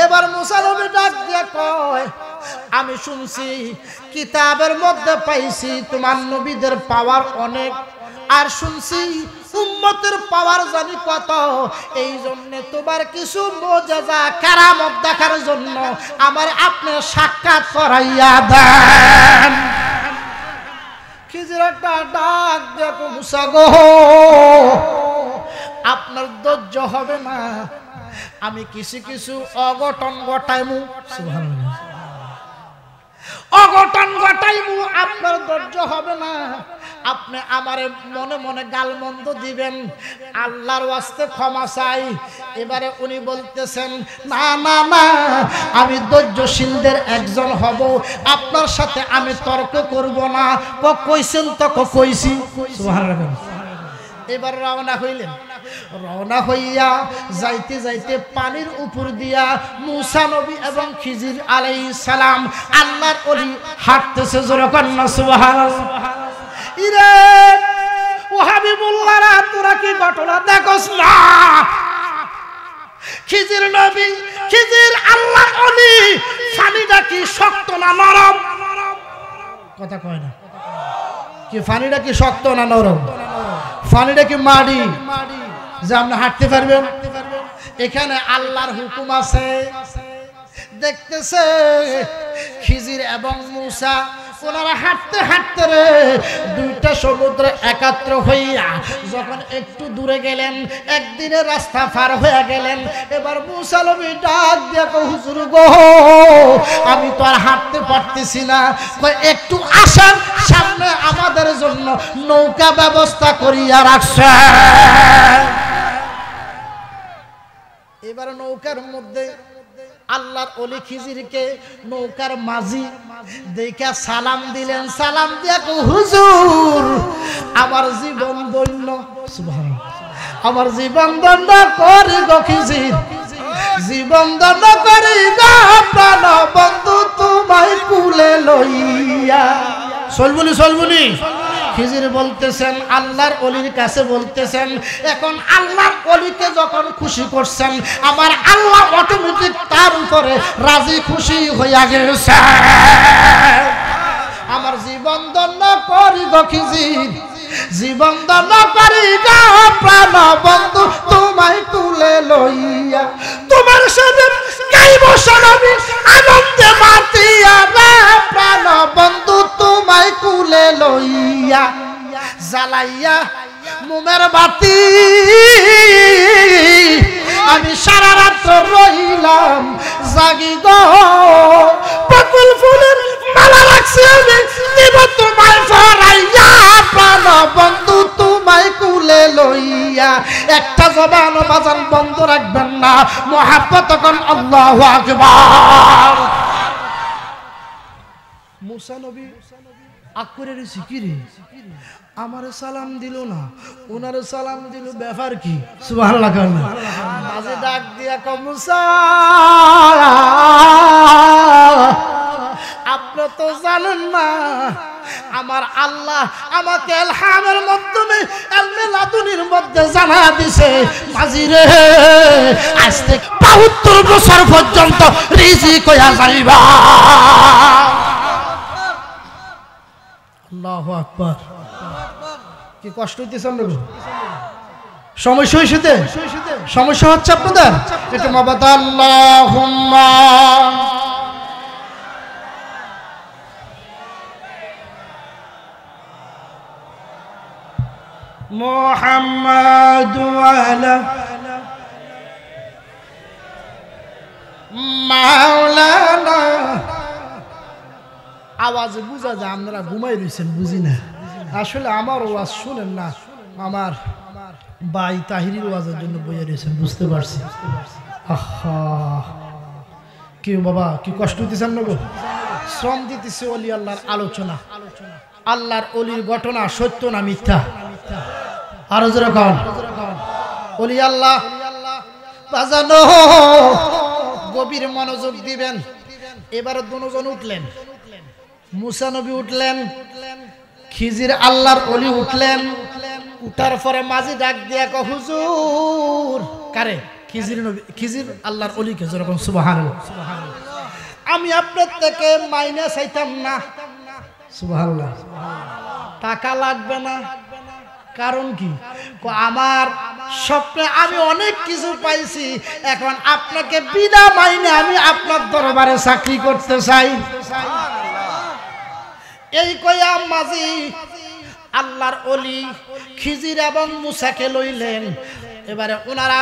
Speaker 1: এবার মুসা নবী ডাক দিয়ে কয়, আমি শুনছি কিতাবের মধ্যে পাইছি তোমার নবীদের পাওয়ার অনেক, আর শুনছি উম্মতের পাওয়ার জানি কত, এই জন্য তোমার কিছু মুজিজা কারামত দেখার জন্য আমার আপনি সাক্ষাৎ করাইয়া দেন। খিজির একটা ডাক দেখো, মুসা গো আপনার ধৈর্য হবে না, আমি কিছু কিছু অঘটন ঘটাইমু, সুবহানাল্লাহ, অঘটন ঘটাইমু, আপনার ধৈর্য হবে না, আপনি আমারে মনে মনে গালমন্দ দিবেন, আল্লাহর ওয়াস্তে ক্ষমা চাই। এবারে উনি বলতেছেন না না না, আমি ধৈর্যশীলদের একজন হব, আপনার সাথে আমি তর্ক করব না। কইছেন তো কইছি, সুবহানাল্লাহ। এবার রওনা হইলেন, রওনা হইয়া যাইতে যাইতে পানির উপর দিয়া মুসা নবী এবং খিজির আলাইহিস সালাম আল্লাহর ওলি হাঁটতেছে, জোরে কন্না সুবহানাল্লাহ। ইরে ওয়াহাবি মোল্লারা, তোরা কি ঘটনা দেখোস না? খিজির নবী, খিজির আল্লাহর ওলি, পানিটা কি শক্ত না নরম? কথা কয় না, কি পানিটা কি শক্ত না নরম? পানিটা কি মাটি যে আপনি হাঁটতে পারবেন? এখানে আল্লাহর হুকুম আছে। দেখতেছে খিজির এবং মুসা ওনারা হাঁটতে হাঁটতে রে দুইটা সমুদ্র একাত্র হইয়া যখন একটু দূরে গেলেন, একদিনের রাস্তা পার হয়ে গেলেন। এবার মুসা নবী ডাক দিয়ে কয়, হুজুর গো আমি তো আর হাঁটতে পারতেছি না, একটু আসেন, সামনে আমাদের জন্য নৌকা ব্যবস্থা করিয়া রাখছে। এবার নৌকার মধ্যে আল্লাহর ওলি খিজিরকে নৌকার মাঝি দেখা সালাম দিলেন। সালাম দিয়া কো, হুজুর আমার জীবন ধন্য, সুবহানাল্লাহ, আমার জীবন ধন্য করি গো খিজির, জীবন ধন্য করি গো প্রাণ বন্ধু তোমায় কুলে লইয়া। চলবুনি চলবুনি। খিজির বলতেছেন আল্লাহর ওলির কাছে বলতেছেন, এখন আল্লাহর ওলিকে যখন খুশি করছেন আমার আল্লাহ অটোমেটিক তার উপরে রাজি খুশি হইয়া গেছে। আমার জীবন ধন্য করি গো খিজির, জীবন ধন্য করি গো প্রাণ বন্ধু তোমায় তুলে লইয়া। তোমার সাথে গাইব সনবী আনন্দে মাতিয়া রে প্রাণ বন্ধু তোমায় কুলে লইয়া। জ্বালাইয়া মোমের বাতি আমি সারা রাত রইলাম জাগি গো, বকুল ফুলের মালা রাখছি আমি দিব তোমায় ফরাইয়া প্রাণ বন্ধু তোমায় কুলে লইয়া। একটা জবান বাজান বন্ধ রাখবেন না, মুহাব্বত কোন আল্লাহু আকবার। মুসা নবী আকবরের জিকিরে আমারে সালাম দিল না, ওনারে সালাম দিল, ব্যাপার কি? সুবহানাল্লাহ। মাঝে ডাক দিয়া কও, মুসা আপনি তো আমার আল্লাহ আমাকে ইলহামের মাধ্যমে ইলমে লাদুনির মধ্যে জানা দিছে মাঝি রে আজ থেকে 72 বছর পর্যন্ত রিজিক হইয়া যাইবা। আল্লাহু আকবার। কি কষ্ট হইতেছে আপনাদের? সমস্যা হইছে? সমস্যা হচ্ছে আপনাদের? একটু মাবাদ আল্লাহুম্মা মুহাম্মাদু আলা মাওলানা। আওয়াজ বুঝা যায় আপনারা ঘুমাই রয়েছেন, বুঝি না। আসলে আমার ওয়াজ শুনেন না, আমার ভাই তাহিরির ওয়াজের জন্য বইয়া রয়েছেন, বুঝতে পারছি। আহা কি বাবা, কি কষ্ট হইতেছে আপনাকে? শ্রম দিতেছে অলি আল্লাহর আলোচনা, আল্লাহর অলির ঘটনা সত্য না মিথ্যা? আরো জোরে কন। অলি আল্লাহ বাজানো, গভীর মনোযোগ দিবেন। এবার দুজন উঠলেন, মুসা নবী উঠলেন, খিজির আল্লাহর অলি উঠলেন। উঠার পরে মাঝি ডাক দিয়া কয় হুজুর। কারে? খিজির নবী, খিজির আল্লাহর অলিকে। যেরকম সুবহানাল্লাহ। আমি আপনার থেকে মাইনে চাইতাম না, সুবহানাল্লাহ, টাকা লাগবে না। কারণ কি? আমার স্বপ্নে আমি অনেক কিছু পাইছি, এখন আপনাকে বিনা মাইনে আমি আপনার দরবারে চাকরি করতে চাই। এই কইয়া মাঝি আল্লাহর অলি খিজির এবং মুসাকে লইলেন। এবারে ওনারা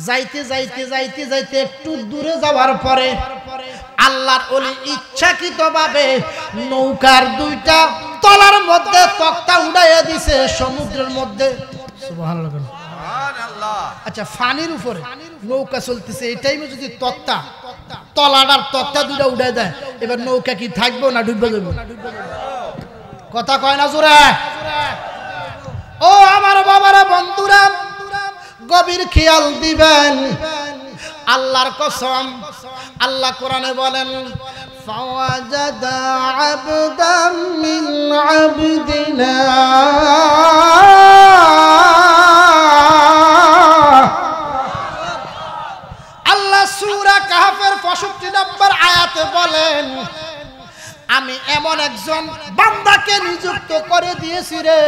Speaker 1: যাইতে যাইতে যাইতে যাইতে একটু দূরে যাওয়ার পরে আল্লাহর অলি ইচ্ছাকৃতভাবে নৌকার দুইটা তলার মধ্যে তক্তা উড়াইয়া দিছে সমুদ্রের মধ্যে। সুবহানাল্লাহ। আচ্ছা, ফানির উপরে নৌকা চলতেছে, এই টাইমে যদি তক্তা তলাটার তক্তা দুইটা উড়াই দেয়, এবার নৌকা কি থাকবো না ডুবে যাবো? কথা কয় না জোরে? ও আমার বাবারা, বন্ধুরা, গভীর খেয়াল দিবেন। আল্লাহর কসম, আল্লাহ কোরআনে বলেন ফাওয়াজাদা আবদাম মিন আবদিনা আল্লাহ সূরা কাহফের 65 নম্বর আয়াতে বলেন আমি এমন একজন বান্দাকে নিযুক্ত করে দিয়েছি রে,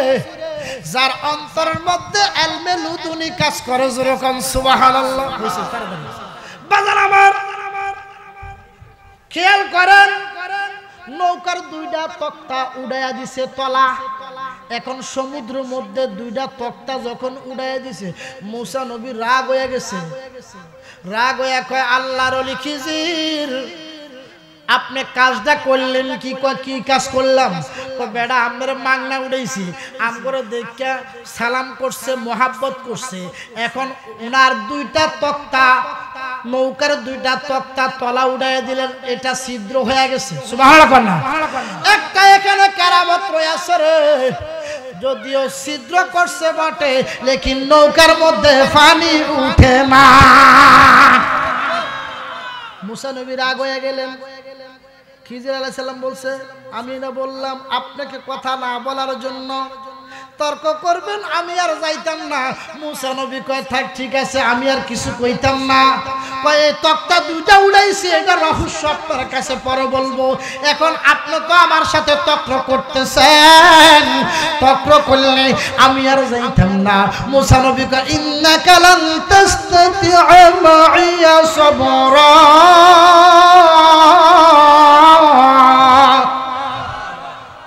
Speaker 1: যার অন্তরের মধ্যে ইলমে লুদুনি কাজ করে। যেরকম সুবহানাল্লাহ। বাজার আমার খেয়াল করেন, নৌকার দুইটা তক্তা উড়াইয়া দিছে তলা। এখন সমুদ্রের মধ্যে দুইটা তক্তা যখন উড়াইয়া দিছে, মুসা নবী রাগ হয়ে গেছে। রাগ হয়ে কয় আল্লাহর ওলি খিজির, আপনি কাজটা করলেন কি? কি কাজ করলাম? বেড়া আমরা মাংনা উড়াইছি, আমরা দেখা সালাম করছে, মোহাব্বত করছে। এখন ওনার দুইটা তক্তা, নৌকার দুইটা তক্তা তলা উড়াইয়া দিলেন, এটা ছিদ্র হয়ে গেছে। সুবহানাল্লাহ। একটা এখানে কেরামত রয়েছে রে, যদিও ছিদ্র করছে বটে, লেকিন নৌকার মধ্যে পানি উঠে না। মুসা নবী রাগ হয়ে গেলেন। খিজির আলাইহিস সালাম বলছে আমি না বললাম আপনাকে কথা না বলার জন্য? তর্ক করবেন, আমি আর যাইতাম না। মুসা নবী কয় থাক, ঠিক আছে, আমি আর কিছু কইতাম না। কয় এই তক্তা দুইটা উড়াইছি, এটা রহস্য আপনার কাছে পরে বলবো। এখন আপনি তো আমার সাথে তর্ক করতেছেন, তর্ক করলে আমি আর যাইতাম না। মুসা নবী কয় ইন্নাকা লান তাস্তাতিআ মাইয়া সাবরা,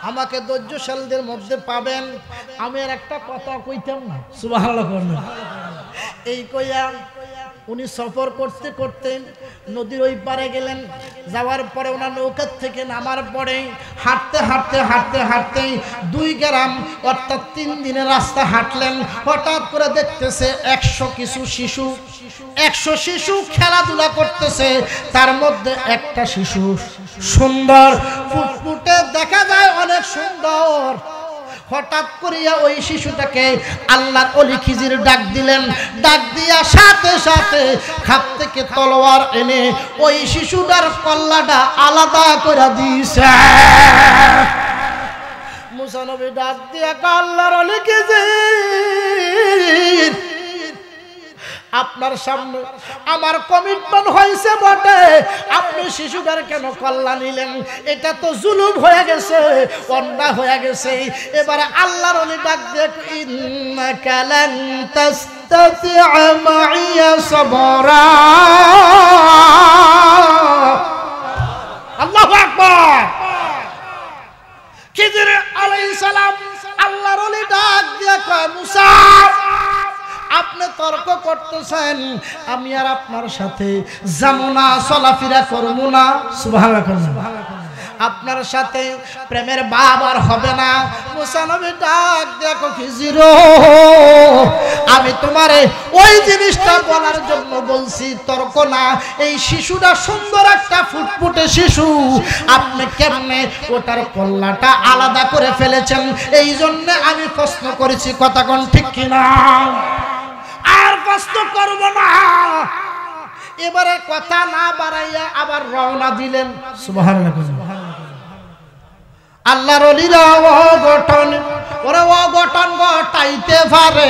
Speaker 1: আমাকে ধৈর্যশালীদের মধ্যে পাবেন। আমি আর একটা কথা কইতাম না। সুবহানাল্লাহ। এই কইয়া উনি সফর করতে করতে নদীর ওই পারে গেলেন। যাওয়ার পরে ওনার নৌকার থেকে নামার পরে হাঁটতে হাঁটতে হাঁটতে হাঁটতে 2 গ্রাম অর্থাৎ 3 দিনের রাস্তা হাঁটলেন। হঠাৎ করে দেখতেছে 100 শিশু খেলাধুলা করতেছে। তার মধ্যে একটা শিশু সুন্দর ফুটফুটে দেখা যায়, অনেক সুন্দর। হঠাৎ করিয়া ওই শিশুটাকে আল্লাহর ওলি খিজির ডাক দিলেন। ডাক দিয়া সাথে সাথে খাপ থেকে তলোয়ার এনে ওই শিশুটার কল্লাটা আলাদা করে দিয়েছে। মুসা নবী ডাক দিয়া আল্লাহর ওলি খিজির, আপনার সামনে আমার কমিটমেন্ট হয়েছে বটে, আপনি শিশুটার কেন কল্যাণ নিলেন? এটা তো জুলুম হয়ে গেছে, অন্যায় হয়ে গেছে। এবারে আল্লাহর ওলি ডাক দিয়ে ইন্নাকা লান তাস্তাতি'a মাইয়া সাবরা। আল্লাহু আকবার। খিজির আলাইহিস সালাম আল্লাহর ওলি ডাক দিয়ে কয়, মুসা আপনি তর্ক করতেছেন, আমি আর আপনার সাথে যাবো না, চলাফেরা করবো না। সুবহানাল্লাহ। আপনার সাথে প্রেমের ভাব আর হবে না। মুসা নবী ডাক দেখো, খিজির আমি তোমারে ওই জিনিসটা বলার জন্য বলছি, তর্ক না। এই শিশুটা সুন্দর একটা ফুটফুটে শিশু, আপনি কেমনে ওটার কল্লাটা আলাদা করে ফেলেছেন, এই জন্য আমি প্রশ্ন করেছি। কথা কোন ঠিক কিনা? আর কষ্ট করব না। এবারে কথা না বাড়াইয়া আবার রওনা দিলেন। সুবহানাল্লাহ। আল্লাহর ওলিরা অঘটন, ওরা অঘটন ঘটাইতে পারে।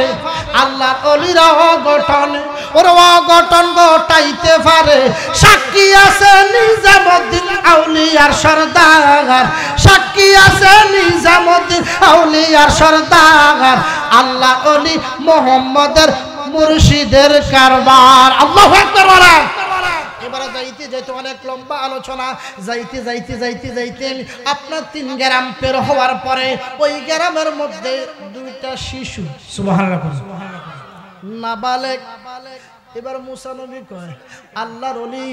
Speaker 1: আল্লাহর ওলিরা অঘটন, ওরা অঘটন ঘটাইতে পারে। সাক্ষী আছে নিজামুদ্দিন আউলিয়ার সরদার, সাক্ষী আছে নিজামুদ্দিন আউলিয়ার সরদার। আল্লাহ ওলি মোহাম্মদের মুর্শিদের কারবার। আল্লাহু আকবার বলেন। এবারে যাইতে যাইতে অনেক লম্বা আলোচনা, যাইতে যাইতে যাইতে যাইতে আপনার 3 গ্রাম পের হওয়ার পরে ওই গ্রামের মধ্যে 2টা শিশু, সুবহানাল্লাহ, নাবালেগ। এবার মুসা নবী কয়, আল্লাহর ওলি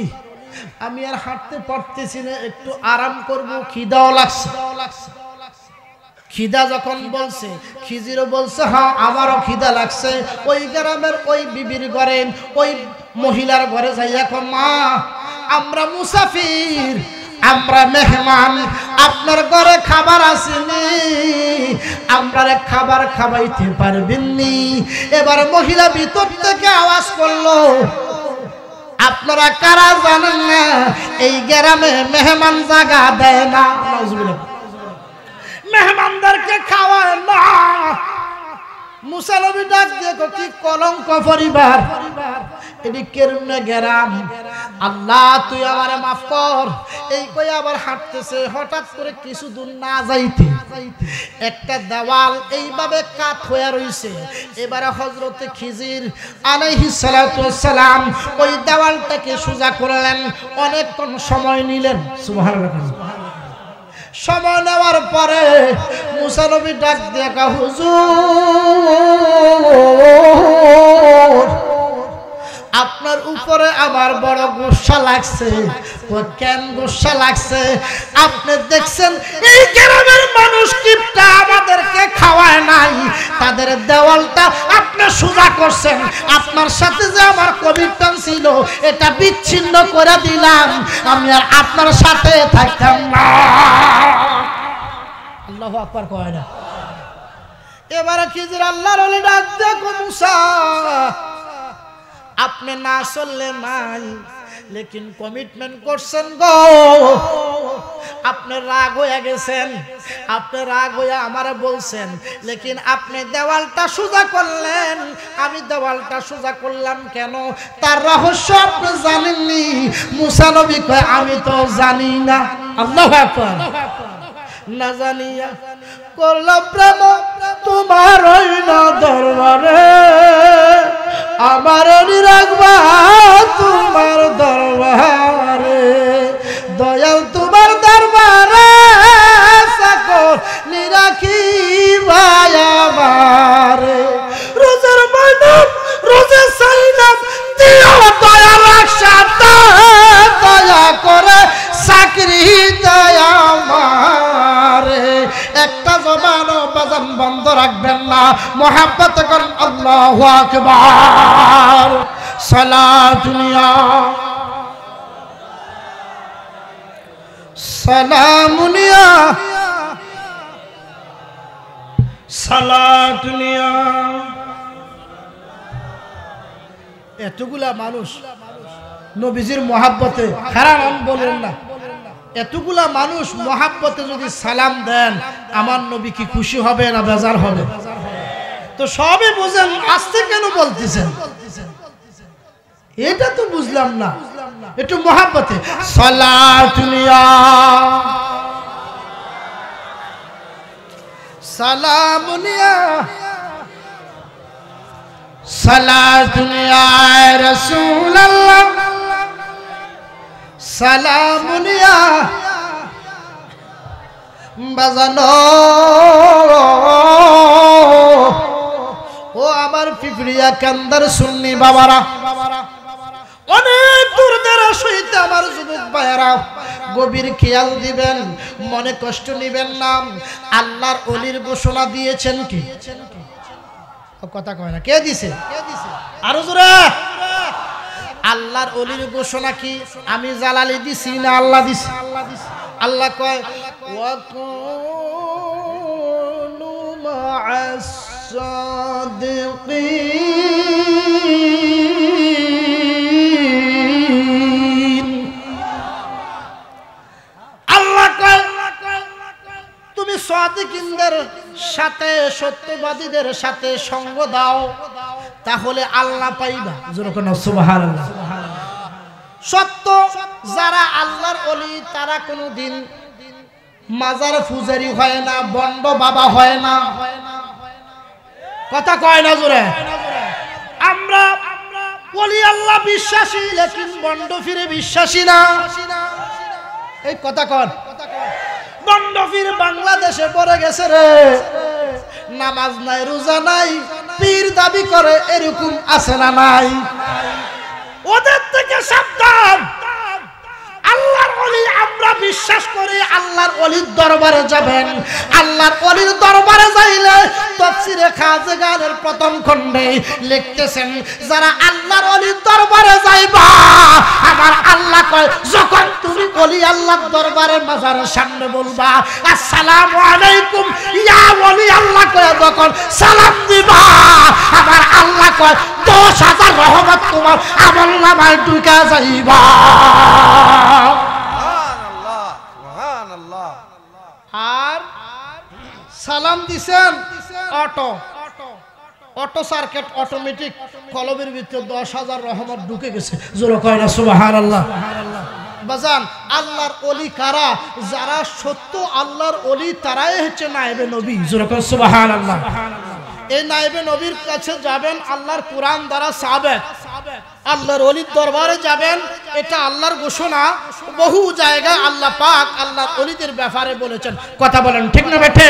Speaker 1: আমি আর হাঁটতে পারতেছি না, একটু আরাম করব, খিদাও লাগছে। খিদা যখন বলছে, খিজিরও বলছে হ্যাঁ আমারও খিদা লাগছে। ওই গ্রামের ওই বিবির ঘরে, ওই মহিলার ঘরে যাইয়া কয়, মা আমরা মুসাফির, আমরা মেহমান, আপনার ঘরে খাবার আসেনি, আমরা খাবার খাওয়াইতে পারবেননি। এবার মহিলা ভিতর থেকে আওয়াজ করলো, আপনারা কারা জানেন না এই গ্রামে মেহমান জায়গা দেয় না, মেহমানদেরকে খাওয়ায় না। মুসা নবী ডাক দিয়ে কি কলঙ্ক পরিবার, এটি কেরমে গ্রাম, আল্লাহ তুই আমারে মাফ কর। এই কই আবার হাঁটতেছে। হঠাৎ করে কিছু দূর না যাইতে একটা দেওয়াল এইভাবে কাত হয়ে রইছে। এবারে হযরতে খিজির আলাইহিস সালাতু ওয়াস সালাম ওই দেওয়ালটাকে সোজা করলেন, অনেকক্ষণ সময় নিলেন। সুবহানাল্লাহ। সময় নেওয়ার পরে মুসা নবী ডাক দিয়ে কয়, হুজুর আপনার উপরে আমার বড় গুসা লাগছে। কেন গুসা লাগছে? আপনি দেখছেন এই গ্রামের মানুষ কিপটা আমাদেরকে খাওয়ায় নাই, তাদের দেওয়ালটা আপনি সোজা করছেন। আপনার সাথে যে আমার কমিটমেন্ট ছিল এটা বিচ্ছিন্ন করে দিলাম, আমি আর আপনার সাথে থাকতাম না। আল্লাহু আকবার কয় না। এবারে খিজির আল্লাহর ওলি ডাক দেখো, মুসা আপনি না চললে নাই, লেকিন কমিটমেন্ট করছেন গো। আপনি রাগ হয়ে গেছেন, আপনি রাগ হয়ে আমারে বলছেন, লেকিন আপনি দেওয়ালটা সোজা করলেন। আমি দেওয়ালটা সোজা করলাম কেন, তার রহস্য আপনি জানেননি। মুসা নবী কয়, আমি তো জানি না। আল্লাহু আকবার। না জানিয়া করলাম প্রেম তোমার ওই না দরবারে, আমার রাখবা তোমার দরবারে, দয়াল তোমার দরবারে সকল নিরাখি ভাই আমারে। রোজার মাইনাম রোজে সাইনাম দিও দয়াল একসাথে, দয়া করে চাকরি দয়া আমারে। একটা জবানও বাজান বন্ধ রাখবেন না, মোহাব্বত করেন। আল্লাহু আকবার। সালাতুনিয়া সালামুনিয়া সালাতুনিয়া। এতগুলা মানুষ নবীজির মোহাব্বতে হারাম বলেন না, এতগুলা মানুষ মহাব্বতে যদি সালাম দেন আমার নবী কি খুশি হবে না বেজার হবে? তো সবে বুঝেন আস্তে কেন বলতেছেন? এটা তো বুঝলাম না। একটু মহাব্বতে সালাতুনিয়া সালামুনিয়া সালাতুনিয়া রাসূলুল্লাহ সালামুনিয়া বাজানো ও আমার পিপড়িয়া কান্দার সুন্নি বাবারা, অনেক দূর দ্বারা সহিত আমার যুবক ভাইয়ারা গভীর খেয়াল দিবেন, মনে কষ্ট নিবেন না। আল্লাহর ওলির ঘোষণা দিয়েছেন কি? কথা কয় না, কে দিছে? আরো জোরে। আল্লাহর ওলির ঘোষণা কি? আমি জালালি দিছি না আল্লাহ দিছে? আল্লাহ কয় ওয়াকুনু মা'আস সাদিকিন। আল্লাহ কয় তুমি সাদিকিনদের সাথে, সত্যবাদীদের সাথে সঙ্গ দাও, তাহলে আল্লাহ পাইবা। যেরকম সুবহানাল্লাহ। সত্য যারা আল্লাহর ওলি তারা কোনোদিন মাজার পূজারি হয় না, বন্ড বাবা হয় না। কথা কয় না জোরে। আমরা ওলি আল্লাহ বিশ্বাসী, লেকিন বন্ড ফিরে বিশ্বাসী না। এই কথা কন। বন্ড ফিরে বাংলাদেশে পড়ে গেছে রে, নামাজ নাই, রোজা নাই, পীর দাবি করে, এরকম আছে না নাই? ওদের থেকে সাবধান। আল্লাহর ওলি আমরা বিশ্বাস করি, আল্লাহর ওলির দরবারে যাবেন। আল্লাহর ওলির দরবারে যাইলে তাফসীরে খাজগানের প্রথম খণ্ডে লিখতেছেন যারা আল্লাহর ওলির দরবারে যাইবা, আমার আল্লাহ কয় যখন তুমি ওলি আল্লাহর দরবারে মাজারের সামনে বলবা আসসালামু আলাইকুম ইয়া ওলি আল্লাহ কয় যখন সালাম দিবা, আমার আল্লাহ কয় 10,000 রহমত তোমার আমলনামায় ঢুকা যাইবা। আর সালাম দিছেন অটো সার্কিট অটোমেটিক কলবের ভিতরে 10,000 রহমত ঢুকে গেছে। জোরে কয় না সুবহানাল্লাহ। বাজান আল্লাহর ওলি কারা? যারা সত্য আল্লাহর ওলি তারাই হচ্ছে নায়েবে নবী। জোরে কয় সুবহানাল্লাহ। এই নায়েবে নবীর কাছে যাবেন আল্লাহর কোরআন দ্বারা সাবেক, আল্লাহর ওলির দরবারে যাবেন, এটা আল্লাহর ঘোষণা। বহু জায়গায় আল্লাহ পাক আল্লাহর ওলিদের ব্যাপারে বলেছেন। কথা বলেন ঠিক না বেঠে?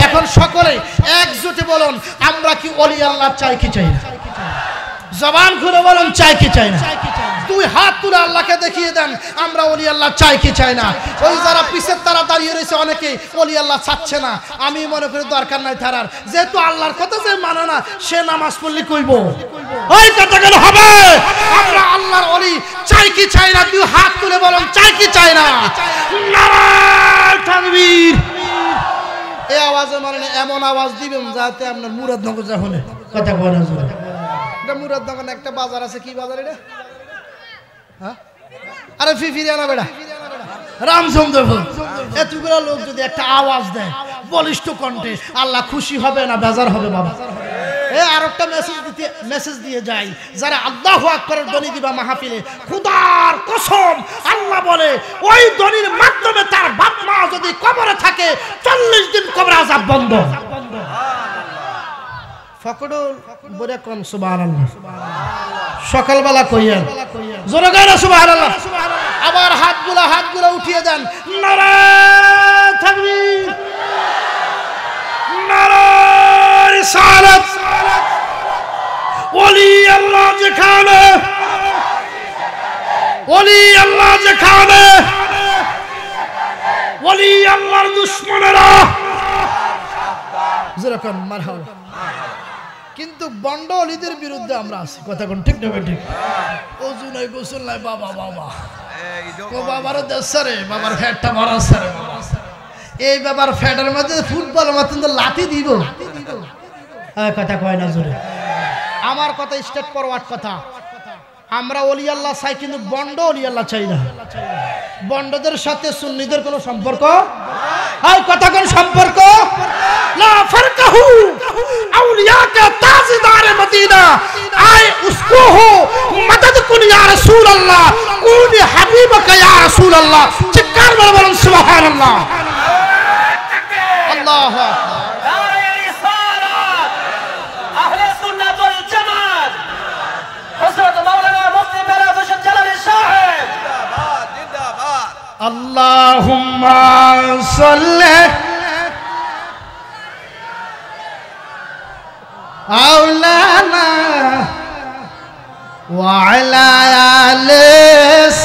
Speaker 1: এখন সকলে একজোটে বলুন আমরা কি ওলি আল্লাহ চাই কি চাই না? জবান খুলে বলুন চাই কি চাই না? দুই হাত তুলে আল্লাহকে দেখিয়ে দেন আমরা ওলি আল্লাহ চাই কি চাই না? ওই যারা পিছের তারা দাঁড়িয়ে রয়েছে অনেকে ওলি আল্লাহ চাচ্ছে না, আমি মনে করি দরকার নাই তারার, যেহেতু আল্লাহর কথা যে মানে না সে নামাজ পড়লে কইব ওই কথা গেলে হবে। আমরা আল্লাহর ওলি চাই কি চাই না? দুই হাত তুলে বলুন চাই কি চাই না? নারায়ে তাকবীর। এই আওয়াজে মানে এমন আওয়াজ দিবেন যাতে আপনার মুরাদনগর যা হলে কথা বলা যায়। এটা মুরাদনগর একটা বাজার আছে, কি বাজার এটা? হ্যাঁ আরে ফিফিরিয়ানা বেড়া রামচন্দ্রপুর। এতগুলো লোক যদি একটা আওয়াজ দেয় বলিষ্ঠ কণ্ঠে, আল্লাহ খুশি হবে না বেজার হবে? বাবা আর একটা মেসেজ দিয়ে যাই, যারা আল্লাহু আকবারের ধ্বনি দিবা মাহফিলে, খোদার কসম আল্লাহ বলে ওই ধ্বনির মাধ্যমে তার বাপ মা যদি কবরে থাকে 40 দিন কবর আযাব বন্ধ। ফকরুল বলে কোন সুবহানাল্লাহ। সকালবেলা কইয়েন জোরে গায় সুবহানাল্লাহ। আবার হাতগুলো উঠিয়ে দেন নারায়ে তাকবীর, নারায়ে রিসালাত। ওলি আল্লাহ যেখানে, ওলি আল্লাহ যেখানে, ওলি আল্লাহর দুশমনেরা যেরকম মারহাবা। কিন্তু বন্ড অলিদের বিরুদ্ধে আমরা আছি। কথা কোন ঠিক না ঠিক? ওযু নাই, গোসল নাই, বাবা বাবা ও বাবার দেশরে বাবার ফ্যাটটা ভরা সারে। এই বাবার ফ্যাটের মধ্যে ফুটবল মতন তো লাথি দিব। কথা কয় না জোরে। আমার কথা স্টেট ফরওয়ার্ড কথা। আমরা ওলি আল্লাহ চাই, কিন্তু বন্ড ওলি আল্লাহ চাই না। বন্ডদের সাথে সুন্নিদের কোনো সম্পর্ক হয়? কথা কোন সম্পর্ক? লা ফারকাহু আউলিয়া কা তাজদার মদিনা আয় উসকো হো মদদ কুন ইয়া রাসূলুল্লাহ কুন হাবিবাকা ইয়া রাসূলুল্লাহ। চিৎকার করে বলুন সুবহানাল্লাহ। আল্লাহু আকবার। اللهم صل مولانا وعلى آل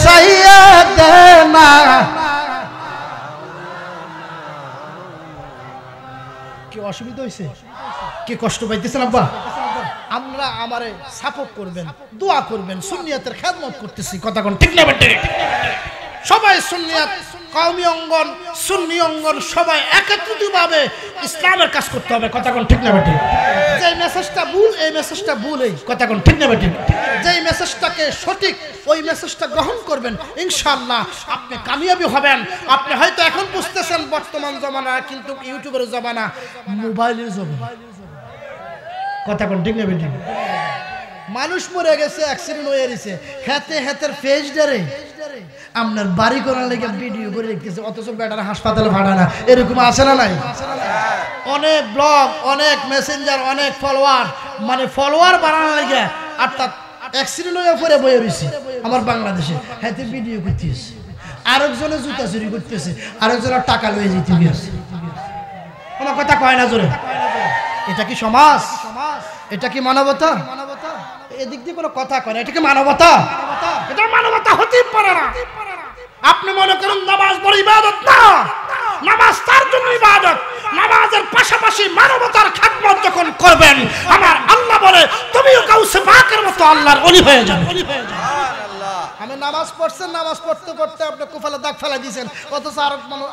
Speaker 1: سيدنا। কি অসুবিধা হইছে? কি কষ্ট পাইতেছেন আব্বা? আমরা আমারে সাপোর্ট করবেন, দোয়া করবেন, সুন্নিয়াতের খেদমত করতেছি। কথা কোন ঠিক না বেটে? সবাই সুন্নিয়াত, কওমি অঙ্গন, সুন্নি অঙ্গন সবাই একত্রিতভাবে ইসলামের কাজ করতে হবে। কথা কোন ঠিক না বেটে? যে মেসেজটা ভুল, এই মেসেজটা ভুল, এই কথা কোন ঠিক না বেটে? যেই মেসেজটাকে সঠিক, ওই মেসেজটা গ্রহণ করবেন, ইনশাআল্লাহ আপনি কামিয়াবি হবেন। আপনি হয়তো এখন বুঝতেছেন বর্তমান জমানা কিন্তু ইউটিউবের জমানা, মোবাইলের জমানা। কথা কোন ঠিক না বেটে? মানুষ মরে গেছে, অ্যাক্সিডেন্ট হয়ে গেছে, হেতে হেতের ফেজ ডারে আপনার বাড়ি করার লেগে ভিডিও করে রেখেছে, অথচ বেটার হাসপাতালে ভাড়া না। এরকম আছে না নাই? অনেক ব্লগ, অনেক মেসেঞ্জার, অনেক ফলোয়ার, মানে ফলোয়ার বাড়ানোর লেগে অর্থাৎ অ্যাক্সিডেন্ট হয়ে পরে বয়ে রয়েছে আমার বাংলাদেশে, হাতে ভিডিও করতেছে, আরেকজনে জুতা চুরি করতেছে, আরেকজনের টাকা লয়ে যেতে গিয়েছে। কোনো কথা কয় না জোরে। এটা কি সমাজ? এটা কি মানবতা? এদিক দিয়ে কোনো কথা কয় না। এটা কি মানবতা? এটা মানবতা হতে পারে না। আপনি মনে করেন নামাজ বড় ইবাদত না, নামাজ তার জন্য ইবাদত। নামাজের পাশাপাশি মানবতার খেদমত যখন করবেন, আমার আল্লাহ বলে তুমিও কাউসে পাকের মতো আল্লাহর ওলি হয়ে যাবে। আমি নামাজ পড়ছেন, নামাজ পড়তে পড়তে আপনি কুফালে দাগ ফেলা দিয়েছেন, অথচ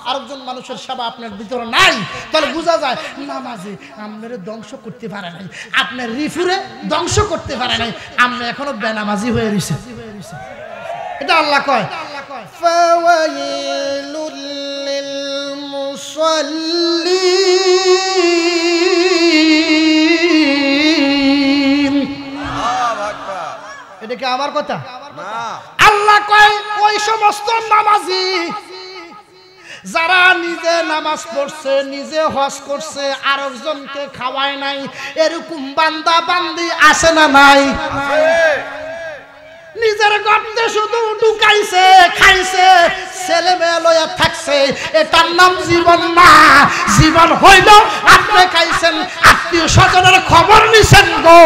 Speaker 1: আরেকজন মানুষের সেবা আপনার ভিতরে নাই, তাহলে বোঝা যায় নামাজে আপনার ধ্বংস করতে পারে নাই, আপনার রিফুরে ধ্বংস করতে পারে নাই, আপনি এখনো বেনামাজি হয়ে রয়েছে। এটা আল্লাহ কয়, ফাওয়াইলুল লিল মুসাল্লিন। এটা কি আমার কথা? আল্লাহ কয় ওই সমস্ত নামাজি যারা নিজে নামাজ পড়ছে, নিজে হজ করছে, আরেকজনকে খাওয়ায় নাই, এরকম বান্দা বান্দি আছে না নাই? নিজের গর্তে শুধু ঢুকাইছে, খাইছে, ছেলে মেয়ে লইয়া থাকছে, এটার নাম জীবন না। জীবন হইল আপনি খাইছেন, আত্মীয় স্বজনের খবর নিছেন গো,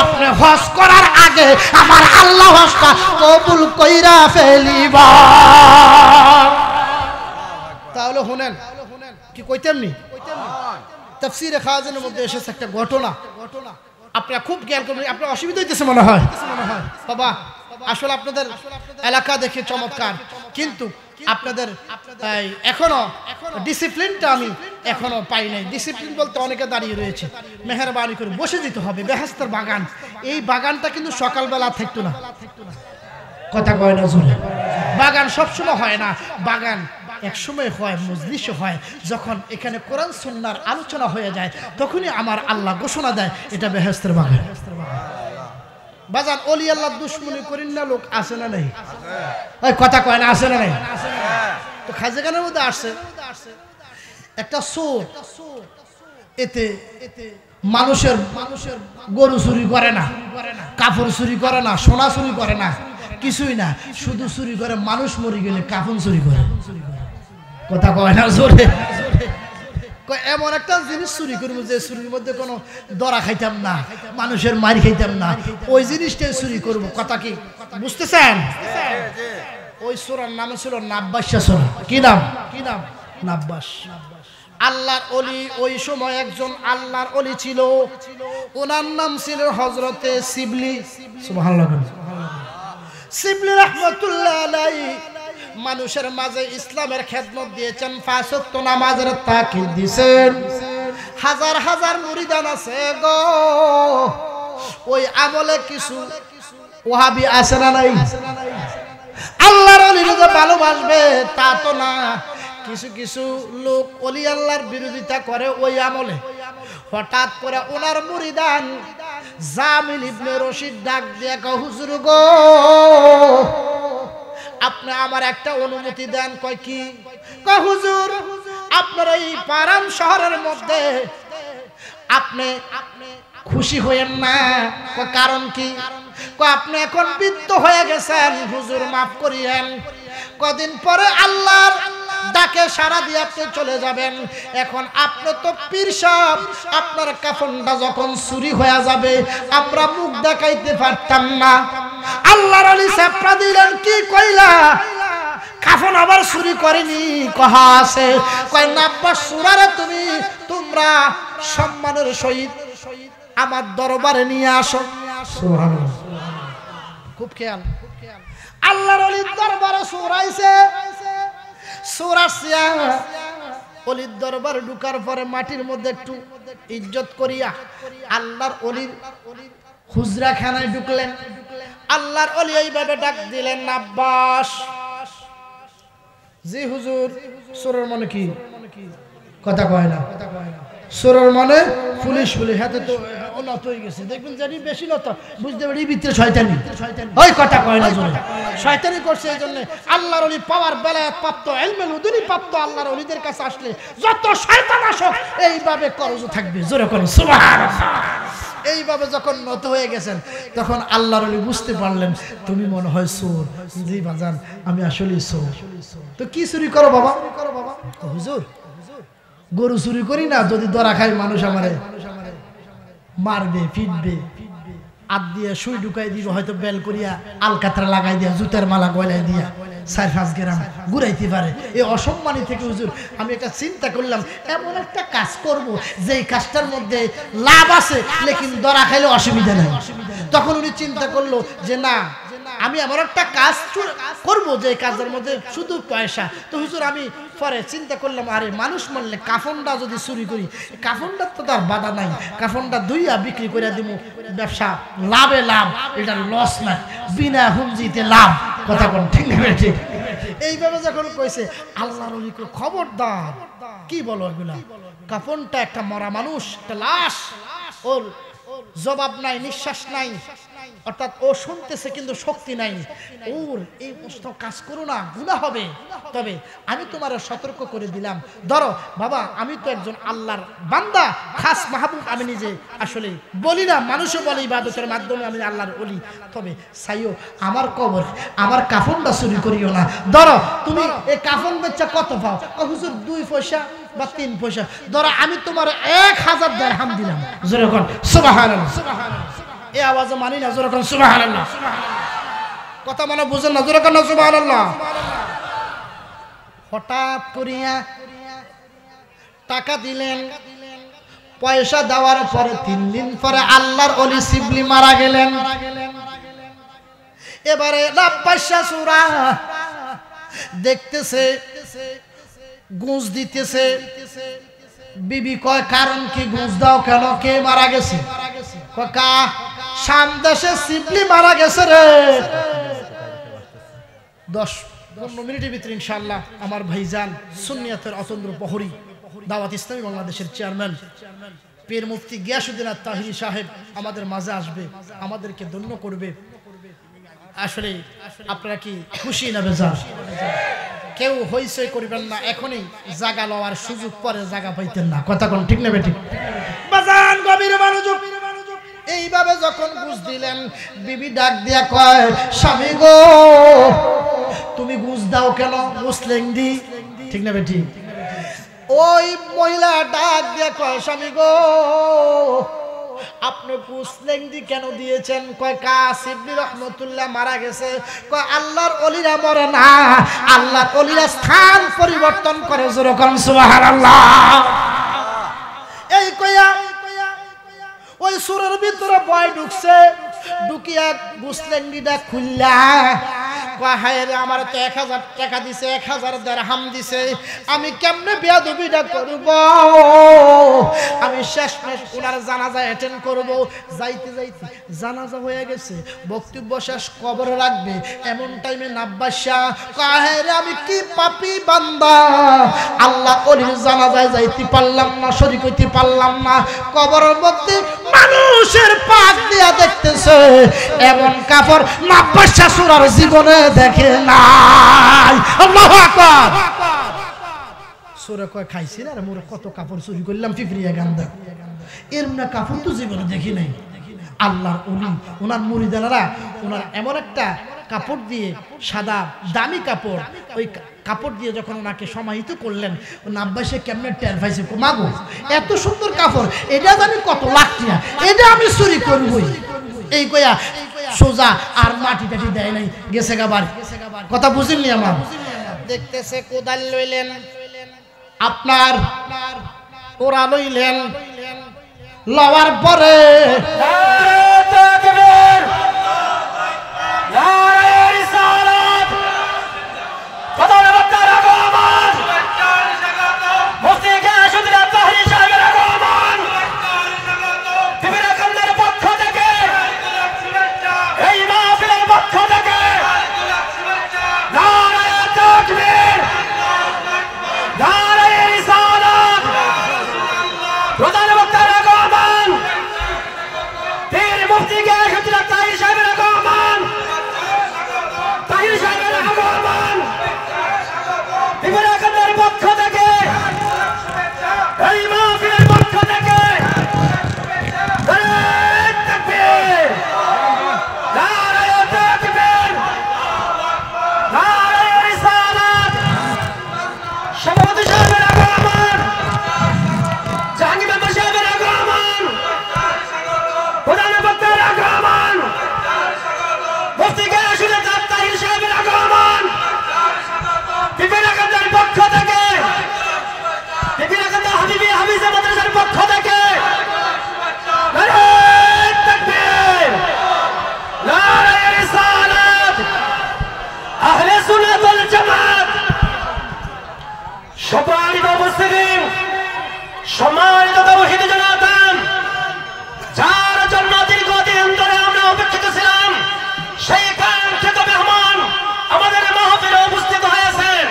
Speaker 1: আপনি হজ করার আগে আমার আল্লাহ হজটা কবুল কইরা ফেলিবা। তাহলে শুনেন কি কইতেমনি, তাফসীরে খাজানের মধ্যে এসেছে একটা ঘটনা, আপনারা খুব খেয়াল করবেন। আপনার অসুবিধা হইতেছে মনে হয় বাবা, আসলে আপনাদের এলাকা দেখে চমৎকার, কিন্তু আপনাদের এখনো ডিসিপ্লিনটা আমি এখনো পাই নাই। ডিসিপ্লিন বলতে অনেকে দাঁড়িয়ে রয়েছে, মেহেরবানি করে বসে দিতে হবে। বেহেশতের বাগান, এই বাগানটা কিন্তু সকালবেলা থাকতো না। কথা কয় না জোরে? বাগান সবসময় হয় না, বাগান এক সময় হয়, মজলিস হয়, যখন এখানে কোরআন সুন্নাহর আলোচনা হয়ে যায় তখনই আমার আল্লাহ ঘোষণা দেয় এটা বেহেশতের বাগান। বাজান ওলি আল্লাহ দুশ্মনী করেন না লোক আছে না নাই? ওই কথা কয় না, আছে না নাই? তো খাজেগানের মধ্যে আসছে একটা চোর, এতে মানুষের গরু চুরি করে না, কাপড় চুরি করে না, সোনা চুরি করে না, কিছুই না, শুধু চুরি করে মানুষ মরে গেলে কাফন চুরি করে। কথা কয় না জোরে? এমন একটা জিনিস চুরি করবো যে চুরির মধ্যে কোনো দরা খাইতাম না, মানুষের মার খাইতাম না, ওই জিনিসটাই চুরি করবো। কথা কি বুঝতেছেন? ওই চোরের নাম ছিল নাব্বাস। কি নাম? কি নাম? নাব্বাস। আল্লাহর ওলি, ওই সময় একজন আল্লাহর ওলি ছিল, ওনার নাম ছিল হযরতে শিবলি। সুবহানাল্লাহ। শিবলি রাহমাতুল্লাহ আলাইহি মানুষের মাঝে ইসলামের খেদমত দিয়েছেন, ৫ ওয়াক্ত নামাজের তাকিদ দিয়েছেন। হাজার হাজার মুরিদান আছে গো, ওই আমলে কিছু ওয়াহাবি আছে না নাই? আল্লাহর ওলিকে যে ভালোবাসবে তা তো না। কিছু কিছু লোক ওলি আল্লাহর বিরোধিতা করে ওই আমলে। হঠাৎ করে ওনার মুরিদান জামিল ইবনে রশিদ ডাক দিয়ে কয়, হুজুর গো আপনি আমার একটা অনুমতি দেন। কয় কি? কয় হুজুর আপনার এই পারাম শহরের মধ্যে আপনি খুশি হইেন না। কয় কারণ কি? কয় আপনি এখন বৃদ্ধ হয়ে গেছেন, হুজুর মাফ করিয়েন, কদিন পরে আল্লাহর ডাকে সাড়া দিয়ে আপনি চলে যাবেন। এখন আপনি তো পীর সাহেব, আপনার কাফনটা যখন চুরি হয়ে যাবে আমরা মুখ দেখাইতে পারতাম না। আল্লাহর ওলি চাপড়া দিলেন, কি কইলা? কাফন আবার চুরি করেনি? কহা আছে। কয় নাব্বা সুরারে তোমরা সম্মানের সহিত আমার দরবারে নিয়ে আসো। সুবহানাল্লাহ, খুব খেয়াল। আল্লাহর ওলির দরবারে সুরাইছে, সুরাসিয়া ওলির দরবার ঢুকার পরে মাটির মধ্যে একটু ইজ্জত করিয়া আল্লাহর ওলির হুজরা খানায় ঢুকলেন। আল্লাহর ওলি এইভাবে ডাক দিলেন, আব্বাস। জি হুজুর। সুরের মনে কি? কথা কয় না। সুরের মনে পুলিশ পুলিশ হাতে তো নত হয়ে গেছে। দেখবেন জানি বেশি নত, বুঝতে পারি ভিতরে শয়তানি। ওই কথা কয় না জোরে, শয়তানি করছে। এই জন্য আল্লাহর ওলি পাওয়ার বেলায় প্রাপ্ত, ইলমুল উদুনি প্রাপ্ত আল্লাহর ওলিদের কাছে আসলে যত শয়তান আসুক এইভাবে করজ থাকবে। জোরে করুন সুবহানাল্লাহ। এইভাবে যখন নত হয়ে গেছেন তখন আল্লাহর ওলি বুঝতে পারলেন তুমি মনে হয় চোর। জি বাজান আমি আসলে চোর। তো কি চুরি করো বাবা? হুজুর গরু চুরি করি না, যদি ধরা খাই মানুষ আমারে মারবে, ফিটবে, হাত দিয়ে সুই ঢুকাই দিব, হয়তো বেল করিয়া আলকাতরা লাগাই দিয়া, জুতার মালা গলায় দিয়া 4-5 গ্রাম ঘুরাইতে পারে। এই অসম্মানী থেকে হুজুর আমি একটা চিন্তা করলাম, এমন একটা কাজ করব যেই কাজটার মধ্যে লাভ আছে লেকিন ধরা খাইলে অসুবিধা নাই। তখন উনি চিন্তা করলো যে না, আমি এমন একটা কাজ করব যে কাজের মধ্যে শুধু পয়সা। তো হুজুর আমি পরে চিন্তা করলাম, আরে মানুষ মারলে কাফনটা যদি চুরি করি, কাফনটা তো তার বাধা নাই, কাফনটা ধুইয়া বিক্রি করে দিব, ব্যবসা লাভে লাভ, এটা লস না, বিনা হুমজিতে লাভ। কথা কোন ঠিক না? ঠিক। এইভাবে যখন কইছে আল্লাহর ওলি কো খবরদার, কি বলো এগুলা? কাফনটা একটা মরা মানুষ, একটা লাশ, ওর জবাব নাই, নিঃশ্বাস নাই, অর্থাৎ ও শুনতেছে কিন্তু শক্তি নাই। ওর এই প্রশ্ন কাজ করো না, গুনাহ হবে। তবে আমি তোমার সতর্ক করে দিলাম, ধরো বাবা আমি তো একজন আল্লাহর বান্দা, খাস মাহবুব। আমি নিজে আসলে বলি না, মানুষও বলে ইবাদতের মাধ্যমে আমি আল্লাহর ওলি। তবে সাইও আমার কবর, আমার কাফনটা চুরি করিও না। ধরো তুমি এই কাফন বেচা কত পাও? হুজুর 2 পয়সা বা 3 পয়সা। ধরো আমি তোমার 1000 দিরহাম দিলাম। জোরে কোন সুবহানাল্লাহ। এই আওয়াজে মানি না, জোরে কোন সুবহানাল্লাহ। কথা মনে বুঝেন না, জোরে কোন সুবহানাল্লাহ। হঠাৎ করিয়া টাকা দিলেন, পয়সা দেওয়ার পরে 3 দিন পরে আল্লাহর ওলি শিবলি মারা গেলেন। এবারে লাপাশা সূরা দেখতেছে, গুঁজ দিতেছে। বিবি কয় কারণ কি? গুঁজ দাও কেন? কে মারা গেছে? কা শাম দেশে শিবলি মারা গেছে রে। 10-15 মিনিটের ভিতরে ইনশাআল্লাহ আমার ভাইজান সুন্নিয়াতের অতন্দ্র প্রহরী, দাওয়াত ইসলামী বাংলাদেশের চেয়ারম্যান পীর মুফতি গিয়াসউদ্দিন আত-তাহিরি সাহেব আমাদের মাঝে আসবে, আমাদেরকে ধন্য করবে। আসলে আপনারা কি খুশি না বেজার? কেউ হইচই করবেন না, এখনই জায়গা লওয়ার সুযোগ, পরে জায়গা পাইতেন না। কথা কোন ঠিক না বেঠিক? বাজান গভীর মনোযোগ। এইভাবে যখন বুঝ দিলেন, বিবি ডাক দিয়া কয়, স্বামী গো তুমি গুজ দাও কেন? মুসলিম দি ঠিক না বেঠিক? ওই মহিলা ডাক দিয়া কয়, স্বামী গো আপনি মুসলিম দি কেন দিয়েছেন? কয় কাসিবনি রহমতুল্লাহ মারা গেছে। কয় আল্লাহর ওলিরা মরে না, আল্লাহর ওলিরা স্থান পরিবর্তন করে। জোরে কোন সুবহানাল্লাহ। এই কইয়া ওই সুরের ভিতরে বয় ঢুকছে, ঢুকিয়া মুসলিমটা খুললা কয় হায় রে আমার তো 1000 টাকা দিছে, 1000 দিরহাম দিছে, আমি কেমনে বেয়াদবিটা করব? আমি শেষমেশ ওনার জানাজা অ্যাটেন্ড করব। যাইতে যাইতে জানাজা হয়ে গেছে, বক্তব্য শেষ, কবরে রাখবে, এমন টাইমে নাব্বাসা কয় হায় রে আমি কি পাপী বান্দা, আল্লাহ ওলির জানাজায় যাইতে পারলাম না, শরীক হইতে পারলাম না। কবরের মধ্যে মানুষের পাক দিয়া দেখতেছে, এমন কাপড় নাব্বাসা সুরার জীবনে দেখে নাই। আল্লাহু আকবার। সুরে কয় খাইছি না রে মোর, কত কাপড় চুরি করলাম ফিফরিয়া গান্দা, এর না কাপড় তো জীবনে দেখি নাই। আল্লাহর ওলি ওনার মুরিদানেরা ওনার এমন একটা কাপড় দিয়ে, সাদা দামি কাপড়, ওই কাপড় দিয়ে যখন ওনাকে সমাহিত করলেন, নাব্বাসে কেমনে টের পাইছে, মাগো এত সুন্দর কাপড়, এটা জানি কত লাখ টাকা, এটা আমি চুরি করবই, এই কয়া সোজা আর মাটি টাটি দেয় নাই, গেছে গাবার। কথা বুঝিনি আমার? দেখতেছে কোদাল লইলেন, আপনার ওরা লইলেন, লওয়ার পরে
Speaker 3: সম্মানিত তাওহীদ জনগণ, যার জন্য দীর্ঘদিন ধরে আমরা অপেক্ষিত ছিলাম, সেই কাঙ্ক্ষিত মেহমান আমাদের মাহফিলে উপস্থিত হয়েছেন।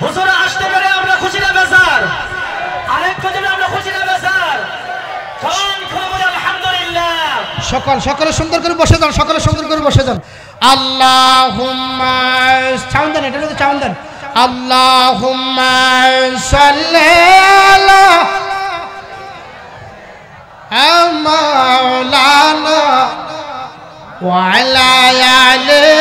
Speaker 3: হুজুর আসতে পেরে আমরা খুশি না বেজার? আরেকটু জন্য আমরা খুশি না বেজার? আলহামদুলিল্লাহ।
Speaker 1: সকলে সুন্দর করে বসে যান, সকলে সুন্দর করে বসে যান। আল্লাহুম্মা সাউন্ড দেন, এটা তো সাউন্ড দেন। আল্লাহুম্মা সাল্লি আলা মাওলানা ওয়া আলা আলি